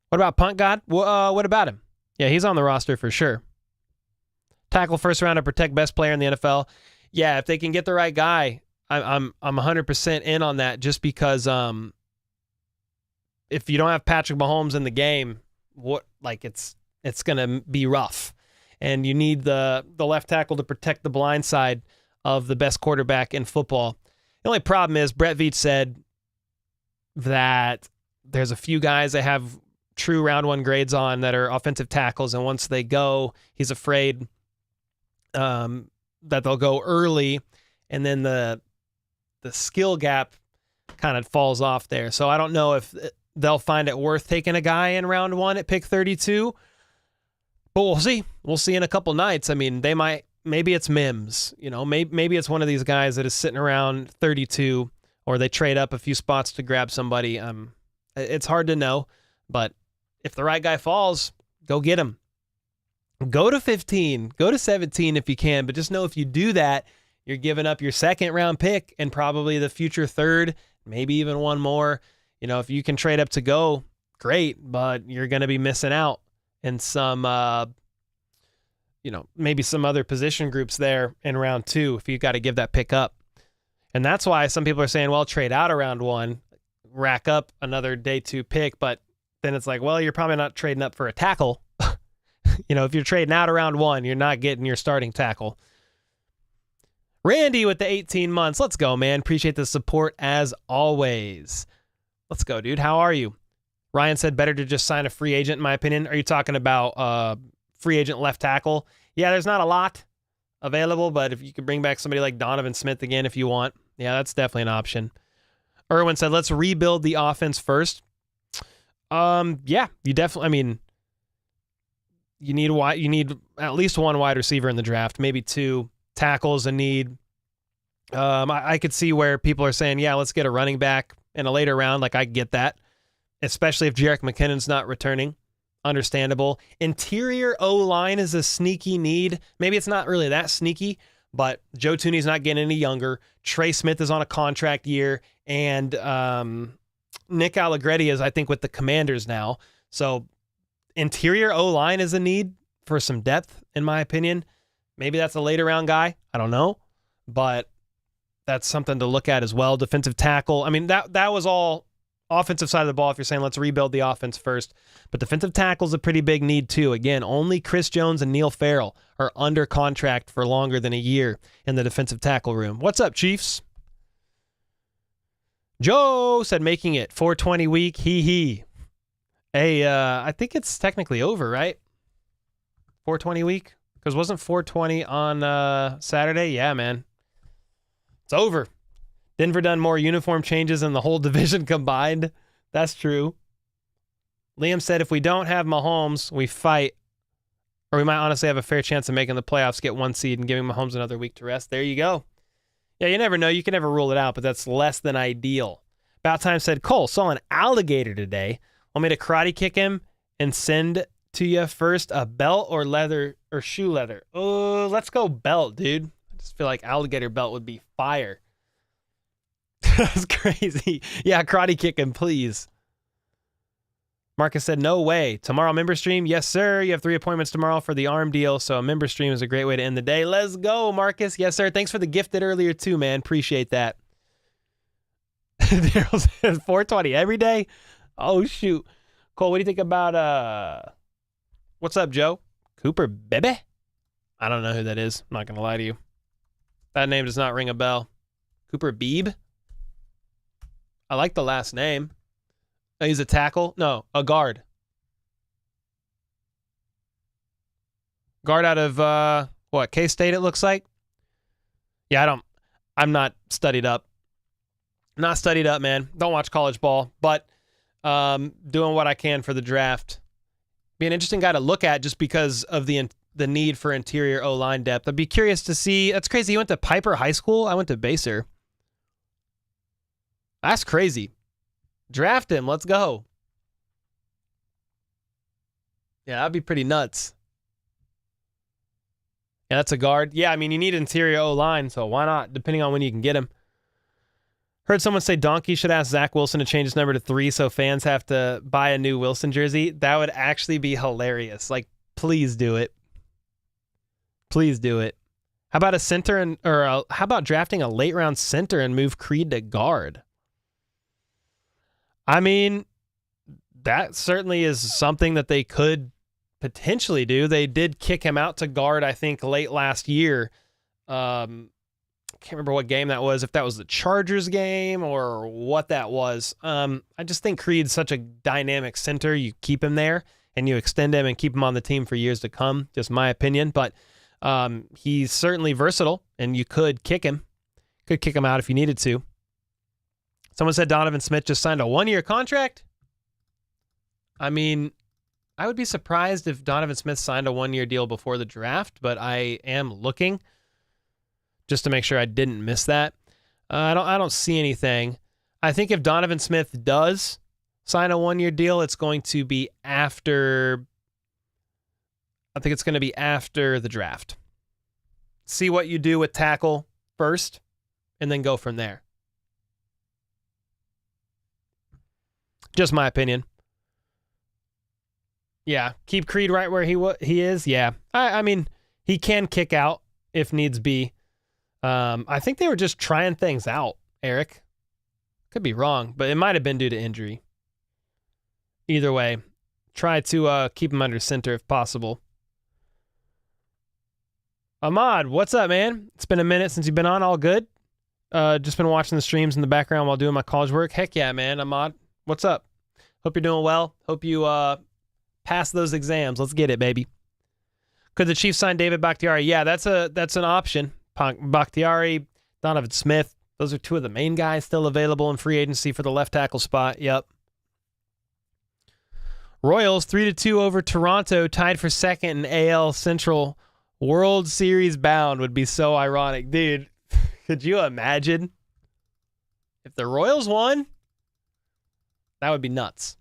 What about Punt God? What about him? Yeah, he's on the roster for sure. Tackle first round to protect best player in the NFL. Yeah, if they can get the right guy, I'm 100% in on that. Just because if you don't have Patrick Mahomes in the game, it's gonna be rough, and you need the left tackle to protect the blind side of the best quarterback in football. The only problem is Brett Veach said that there's a few guys that have true round one grades on that are offensive tackles, and once they go, he's afraid that they'll go early, and then the skill gap kind of falls off there. So I don't know if they'll find it worth taking a guy in round one at pick 32, but we'll see. We'll see in a couple nights. I mean, maybe it's Mims, maybe it's one of these guys that is sitting around 32, or they trade up a few spots to grab somebody. It's hard to know, but if the right guy falls, go get him. Go to 15, go to 17 if you can, but just know if you do that, you're giving up your second round pick and probably the future third, maybe even one more. If you can trade up to go, great, but you're going to be missing out in some, maybe some other position groups there in round two if you got to give that pick up. And that's why some people are saying, well, trade out of round one, rack up another day two pick, but then it's like, well, you're probably not trading up for a tackle. If you're trading out around one, you're not getting your starting tackle. Randy with the 18 months. Let's go, man. Appreciate the support as always. Let's go, dude. How are you? Ryan said better to just sign a free agent, in my opinion. Are you talking about free agent left tackle? Yeah, there's not a lot available, but if you could bring back somebody like Donovan Smith again if you want, yeah, that's definitely an option. Erwin said, let's rebuild the offense first. Yeah, you definitely, you need at least one wide receiver in the draft, maybe two. Tackles a need. I could see where people are saying, yeah, let's get a running back in a later round. Like, I get that, especially if Jerick McKinnon's not returning. Understandable. Interior O-line is a sneaky need. Maybe it's not really that sneaky, but Joe Thuney's not getting any younger. Trey Smith is on a contract year, and Nick Allegretti is, I think, with the Commanders now. So interior O-line is a need for some depth, in my opinion. Maybe that's a later round guy. I don't know, but that's something to look at as well. Defensive tackle. That was all offensive side of the ball if you're saying let's rebuild the offense first. But defensive tackle is a pretty big need too. Again, only Chris Jones and Neil Farrell are under contract for longer than a year in the defensive tackle room. What's up, Chiefs? Joe said making it 420 week. Hee. Hey, I think it's technically over, right? 420 week? Because wasn't 420 on Saturday? Yeah, man. It's over. Denver done more uniform changes than the whole division combined. That's true. Liam said if we don't have Mahomes, we fight, or we might honestly have a fair chance of making the playoffs, get one seed, and giving Mahomes another week to rest. There you go. Yeah, you never know. You can never rule it out, but that's less than ideal. About Time said, Cole, saw an alligator today. Want me to karate kick him and send to you first a belt or leather or shoe leather? Oh, let's go belt, dude. I just feel like alligator belt would be fire. That's crazy. Yeah, karate kick him, please. Marcus said, no way. Tomorrow member stream? Yes, sir. You have 3 appointments tomorrow for the arm deal, so a member stream is a great way to end the day. Let's go, Marcus. Yes, sir. Thanks for the gifted earlier, too, man. Appreciate that. Daryl says 420 every day? Oh, shoot. Cole, what do you think about, what's up, Joe? Cooper Bebe? I don't know who that is. I'm not going to lie to you. That name does not ring a bell. Cooper Beebe? I like the last name. Oh, he's a tackle? No, a guard. Guard out of, K-State it looks like? Yeah, I'm not studied up. Not studied up, man. Don't watch college ball, but doing what I can for the draft. Be an interesting guy to look at just because of the the need for interior O-line depth. I'd be curious to see. That's crazy. You went to Piper High School? I went to Baser. That's crazy. Draft him. Let's go. Yeah, that'd be pretty nuts. Yeah, that's a guard. Yeah, I mean, you need interior O-line, so why not, depending on when you can get him. Heard someone say Donkey should ask Zach Wilson to change his number to 3 so fans have to buy a new Wilson jersey. That would actually be hilarious. Like, please do it. Please do it. How about a center how about drafting a late round center and move Creed to guard? I mean, that certainly is something that they could potentially do. They did kick him out to guard, I think, late last year. Can't remember what game that was, if that was the Chargers game or what that was. I just think Creed's such a dynamic center. You keep him there and you extend him and keep him on the team for years to come. Just my opinion. But he's certainly versatile and you could kick him. Could kick him out if you needed to. Someone said Donovan Smith just signed a 1-year contract. I mean, I would be surprised if Donovan Smith signed a 1-year deal before the draft, but I am looking just to make sure I didn't miss that. I don't see anything. I think if Donovan Smith does sign a 1-year deal, it's going to be after. I think it's going to be after the draft. See what you do with tackle first, and then go from there. Just my opinion. Yeah, keep Creed right where he is. Yeah, I mean, he can kick out if needs be. I think they were just trying things out, Eric. Could be wrong, but it might have been due to injury. Either way, try to keep him under center if possible. Ahmad, what's up, man? It's been a minute since you've been on. All good? Just been watching the streams in the background while doing my college work. Heck yeah, man. Ahmad, what's up? Hope you're doing well. Hope you pass those exams. Let's get it, baby. Could the Chiefs sign David Bakhtiari? Yeah, that's an option. Bakhtiari, Donovan Smith. Those are two of the main guys still available in free agency for the left tackle spot. Yep. Royals 3-2 over Toronto, tied for second in AL Central. World Series bound would be so ironic. Dude, could you imagine if the Royals won? That would be nuts.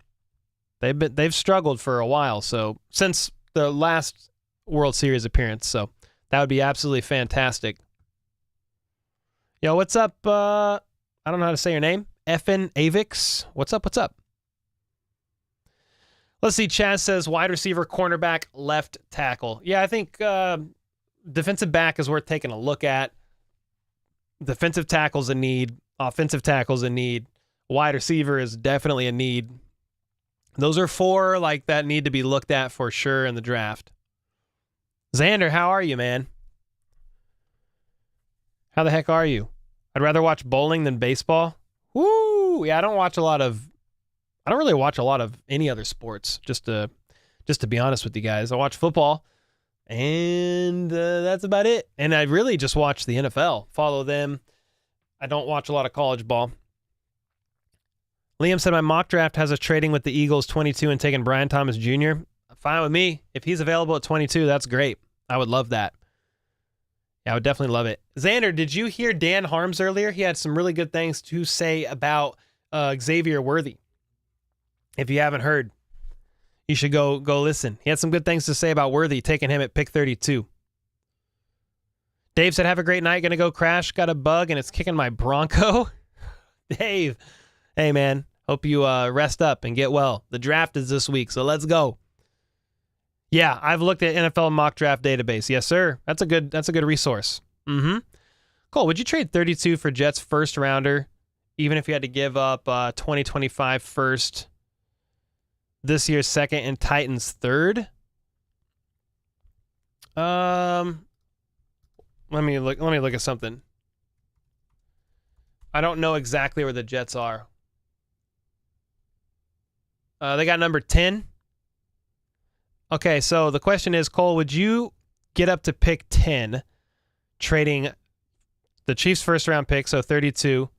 They've struggled for a while, so since the last World Series appearance, so that would be absolutely fantastic. Yo, what's up? I don't know how to say your name. Effin Avix. What's up? What's up? Let's see. Chaz says wide receiver, cornerback, left tackle. Yeah, I think defensive back is worth taking a look at. Defensive tackle's a need. Offensive tackle's a need. Wide receiver is definitely a need. Those are 4 like that need to be looked at for sure in the draft. Xander, how are you, man? How the heck are you? I'd rather watch bowling than baseball. Woo! Yeah, I don't really watch a lot of any other sports, just to be honest with you guys. I watch football, and that's about it. And I really just watch the NFL, follow them. I don't watch a lot of college ball. Liam said, my mock draft has us trading with the Eagles 22 and taking Brian Thomas Jr. Fine with me. If he's available at 22, that's great. I would love that. Yeah, I would definitely love it. Xander, did you hear Dan Harms earlier? He had some really good things to say about Xavier Worthy. If you haven't heard, you should go listen. He had some good things to say about Worthy, taking him at pick 32. Dave said, have a great night. Gonna go crash. Got a bug, and it's kicking my Bronco. Dave, hey, man. Hope you rest up and get well. The draft is this week, so let's go. Yeah, I've looked at NFL mock draft database. Yes, sir. That's a good resource. Mm-hmm. Cole, would you trade 32 for Jets first rounder, even if you had to give up 2025 first, this year's second, and Titans third? Let me look at something. I don't know exactly where the Jets are. They got number 10. Okay, so the question is, Cole, would you get up to pick 10, trading the Chiefs' first-round pick, so 32,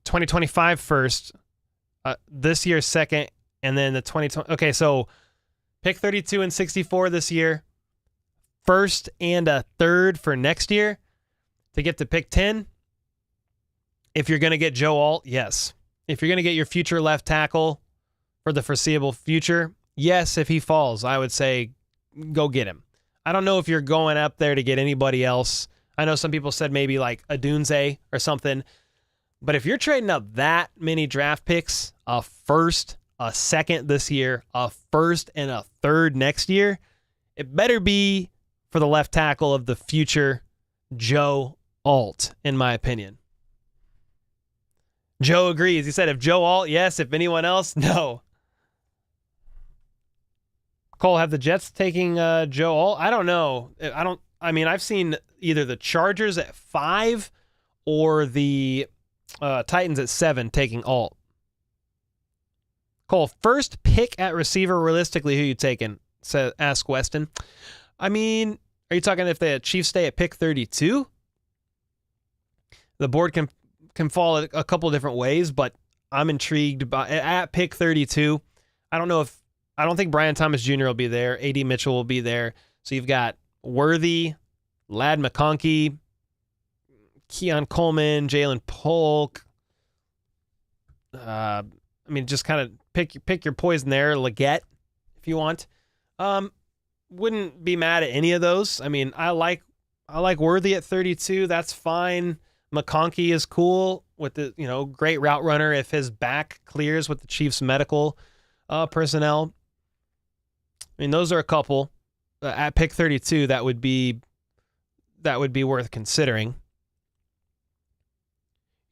2025 first, this year's second, and then the 2020... Okay, so Pick 32 and 64 this year. First and a third for next year to get to pick 10. If you're going to get Joe Alt, yes. If you're going to get your future left tackle for the foreseeable future, yes, if he falls, I would say go get him. I don't know if you're going up there to get anybody else. I know some people said maybe like a Dunze or something. But if you're trading up that many draft picks, a first, a second this year, a first, and a third next year, it better be for the left tackle of the future, Joe Alt, in my opinion. Joe agrees. He said if Joe Alt, yes. If anyone else, no. Cole, have the Jets taking Joe Alt? I don't know. I've seen either the Chargers at 5 or the Titans at 7 taking Alt. Cole, first pick at receiver, realistically, who you taking? Ask Weston. I mean, are you talking if the Chiefs stay at pick 32? The board can fall a couple different ways, but I'm intrigued by at pick 32. I don't think Brian Thomas Jr. will be there. A.D. Mitchell will be there. So you've got Worthy, Ladd McConkey, Keon Coleman, Jaylen Polk. Just kind of pick your poison there. Leggett, if you want. Wouldn't be mad at any of those. I mean, I like Worthy at 32. That's fine. McConkey is cool with the great route runner if his back clears with the Chiefs medical personnel. I mean, those are a couple at pick 32 that would be worth considering.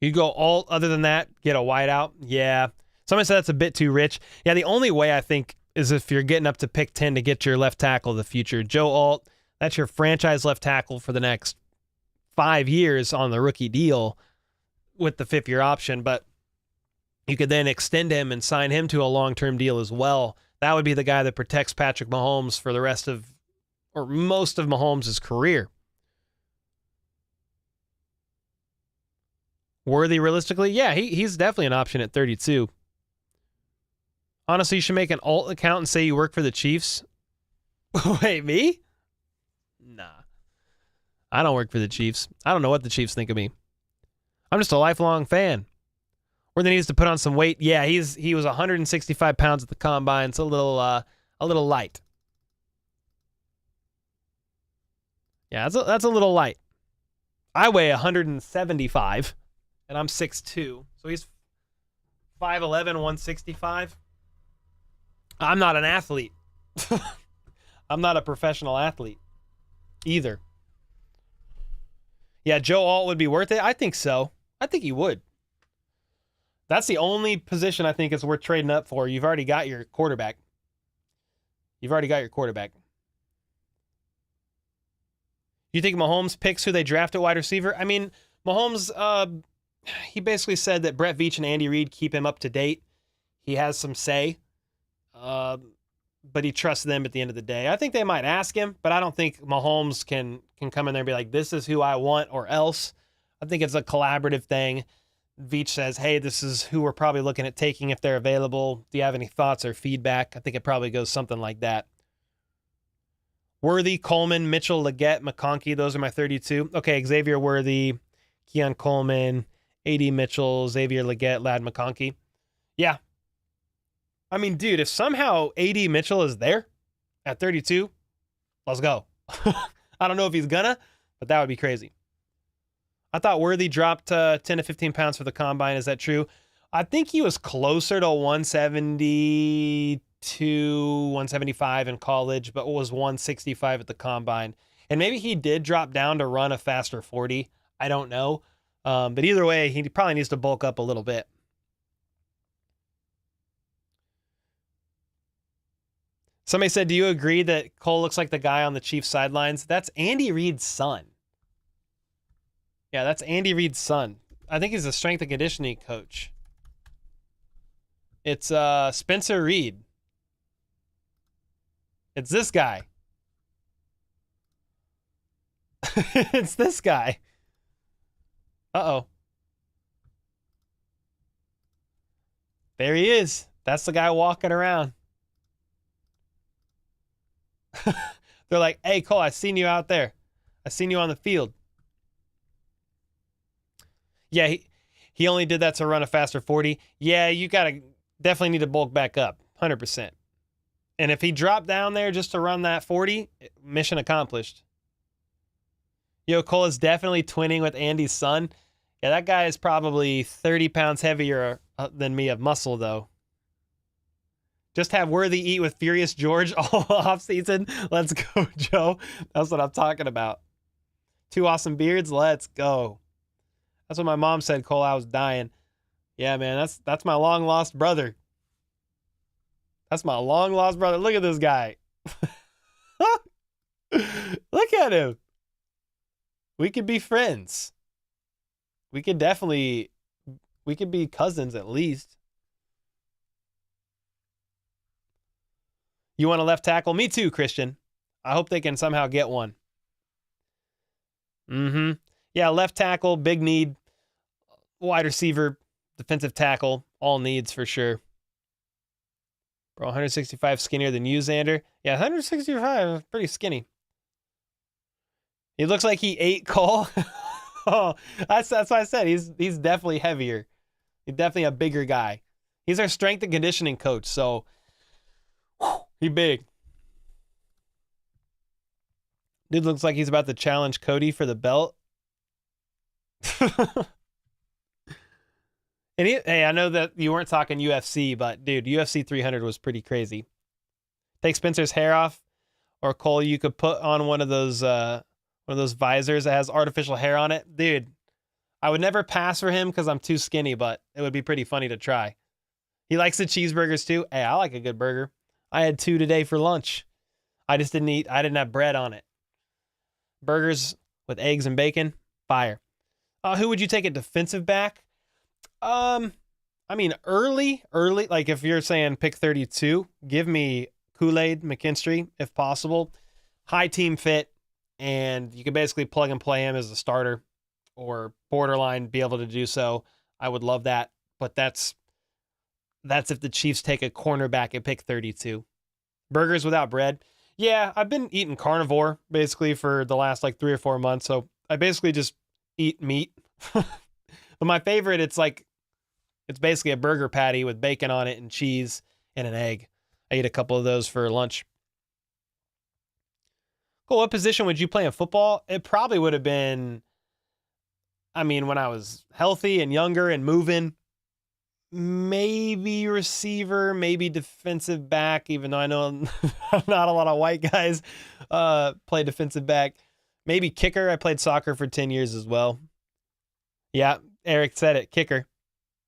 You go Alt. Other than that, get a wideout. Yeah, somebody said that's a bit too rich. Yeah, the only way I think is if you're getting up to pick 10 to get your left tackle of the future. Joe Alt, that's your franchise left tackle for the next 5 years on the rookie deal with the 5th-year option, but you could then extend him and sign him to a long-term deal as well. That would be the guy that protects Patrick Mahomes for the rest of, or most of Mahomes' career. Worthy, realistically, yeah, he's definitely an option at 32. Honestly, you should make an alt account and say you work for the Chiefs. Wait, me? Nah. I don't work for the Chiefs. I don't know what the Chiefs think of me. I'm just a lifelong fan. Worthy needs to put on some weight. Yeah, he was 165 pounds at the combine. It's a little light. Yeah, that's a little light. I weigh 175, and I'm 6'2", so he's 5'11", 165. I'm not an athlete. I'm not a professional athlete either. Yeah, Joe Alt would be worth it. I think so. I think he would. That's the only position I think is worth trading up for. You've already got your quarterback. You think Mahomes picks who they draft at wide receiver? I mean, Mahomes, he basically said that Brett Veach and Andy Reid keep him up to date. He has some say, but he trusts them at the end of the day. I think they might ask him, but I don't think Mahomes can come in there and be like, this is who I want or else. I think it's a collaborative thing. Veach says, hey, this is who we're probably looking at taking if they're available. Do you have any thoughts or feedback? I think it probably goes something like that. Worthy, Coleman, Mitchell, Leggett, McConkey. Those are my 32. Okay, Xavier Worthy, Keon Coleman, A.D. Mitchell, Xavier Leggett, Ladd McConkey. Yeah. I mean, dude, if somehow A.D. Mitchell is there at 32, let's go. I don't know if he's gonna, but that would be crazy. I thought Worthy dropped 10 to 15 pounds for the combine. Is that true? I think he was closer to 172, 175 in college, but was 165 at the combine. And maybe he did drop down to run a faster 40. I don't know. But either way, he probably needs to bulk up a little bit. Somebody said, do you agree that Cole looks like the guy on the Chiefs sidelines? That's Andy Reid's son. Yeah, that's Andy Reid's son. I think he's a strength and conditioning coach. It's Spencer Reid. It's this guy. It's this guy. Uh-oh. There he is. That's the guy walking around. They're like, hey, Cole, I seen you out there. I seen you on the field. Yeah, he only did that to run a faster 40. Yeah, you definitely need to bulk back up, 100%. And if he dropped down there just to run that 40, mission accomplished. Yo, Cole is definitely twinning with Andy's son. Yeah, that guy is probably 30 pounds heavier than me of muscle, though. Just have Worthy eat with Furious George all off season. Let's go, Joe. That's what I'm talking about. 2 awesome beards. Let's go. That's what my mom said, Cole. I was dying. Yeah, man, that's my long lost brother. That's my long lost brother. Look at this guy. Look at him. We could be friends. We could be cousins at least. You want a left tackle? Me too, Christian. I hope they can somehow get one. Yeah, left tackle, big need. Wide receiver, defensive tackle, all needs for sure. Bro, 165 skinnier than you, Xander. Yeah, 165, pretty skinny. He looks like he ate Cole. Oh, that's what I said. He's definitely heavier. He's definitely a bigger guy. He's our strength and conditioning coach, so he big. Dude looks like he's about to challenge Cody for the belt. And hey, I know that you weren't talking UFC, but dude, UFC 300 was pretty crazy. Take Spencer's hair off, or Cole, you could put on one of those visors that has artificial hair on it. Dude, I would never pass for him because I'm too skinny, but it would be pretty funny to try. He likes the cheeseburgers too. Hey, I like a good burger. I had 2 today for lunch. I didn't have bread on it. Burgers with eggs and bacon, fire. Who would you take at defensive back? I mean, early, like if you're saying pick 32, give me Kool-Aid McKinstry if possible. High team fit, and you can basically plug and play him as a starter or borderline be able to do so. I would love that, but that's if the Chiefs take a cornerback at pick 32. Burgers without bread. Yeah, I've been eating carnivore basically for the last like 3 or 4 months, so I basically just eat meat. But my favorite, it's basically a burger patty with bacon on it and cheese and an egg. I eat a couple of those for lunch. Cool. What position would you play in football? It probably would have been, when I was healthy and younger and moving, maybe receiver, maybe defensive back, even though I know not a lot of white guys play defensive back. Maybe kicker. I played soccer for 10 years as well. Yeah, Eric said it. Kicker.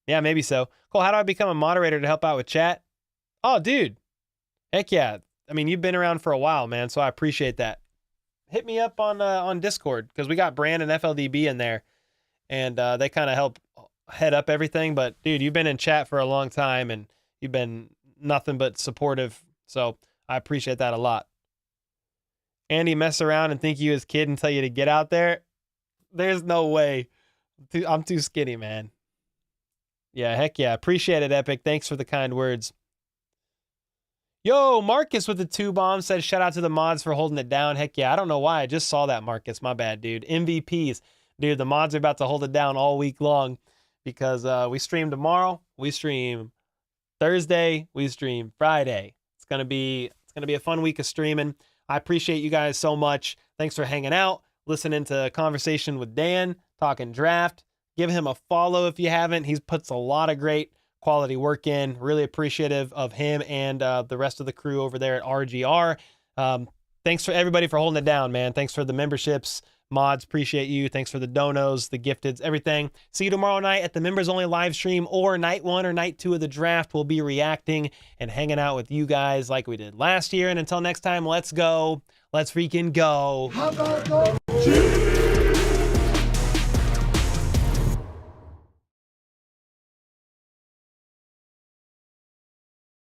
Yeah, maybe so. Cool. How do I become a moderator to help out with chat? Oh, dude. Heck yeah. You've been around for a while, man, so I appreciate that. Hit me up on Discord, because we got Brand and FLDB in there, and they kind of help head up everything. But, dude, you've been in chat for a long time, and you've been nothing but supportive, so I appreciate that a lot. Andy mess around and think you his kid and tell you to get out there? There's no way. I'm too skinny, man. Yeah, heck yeah. Appreciate it, Epic. Thanks for the kind words. Yo, Marcus with the 2 bombs says, shout out to the mods for holding it down. Heck yeah. I don't know why. I just saw that, Marcus. My bad, dude. MVPs. Dude, the mods are about to hold it down all week long because we stream tomorrow. We stream Thursday. We stream Friday. It's gonna be a fun week of streaming. I appreciate you guys so much. Thanks for hanging out, listening to a conversation with Dan, talking draft. Give him a follow if you haven't. He puts a lot of great quality work in. Really appreciative of him and the rest of the crew over there at RGR. Thanks for everybody for holding it down, man. Thanks for the memberships. Mods, appreciate you. Thanks for the donos, the gifteds, everything. See you tomorrow night at the members only live stream, or night 1 or night 2 of the draft. We'll be reacting and hanging out with you guys like we did last year. And until next time, let's go. Let's freaking go.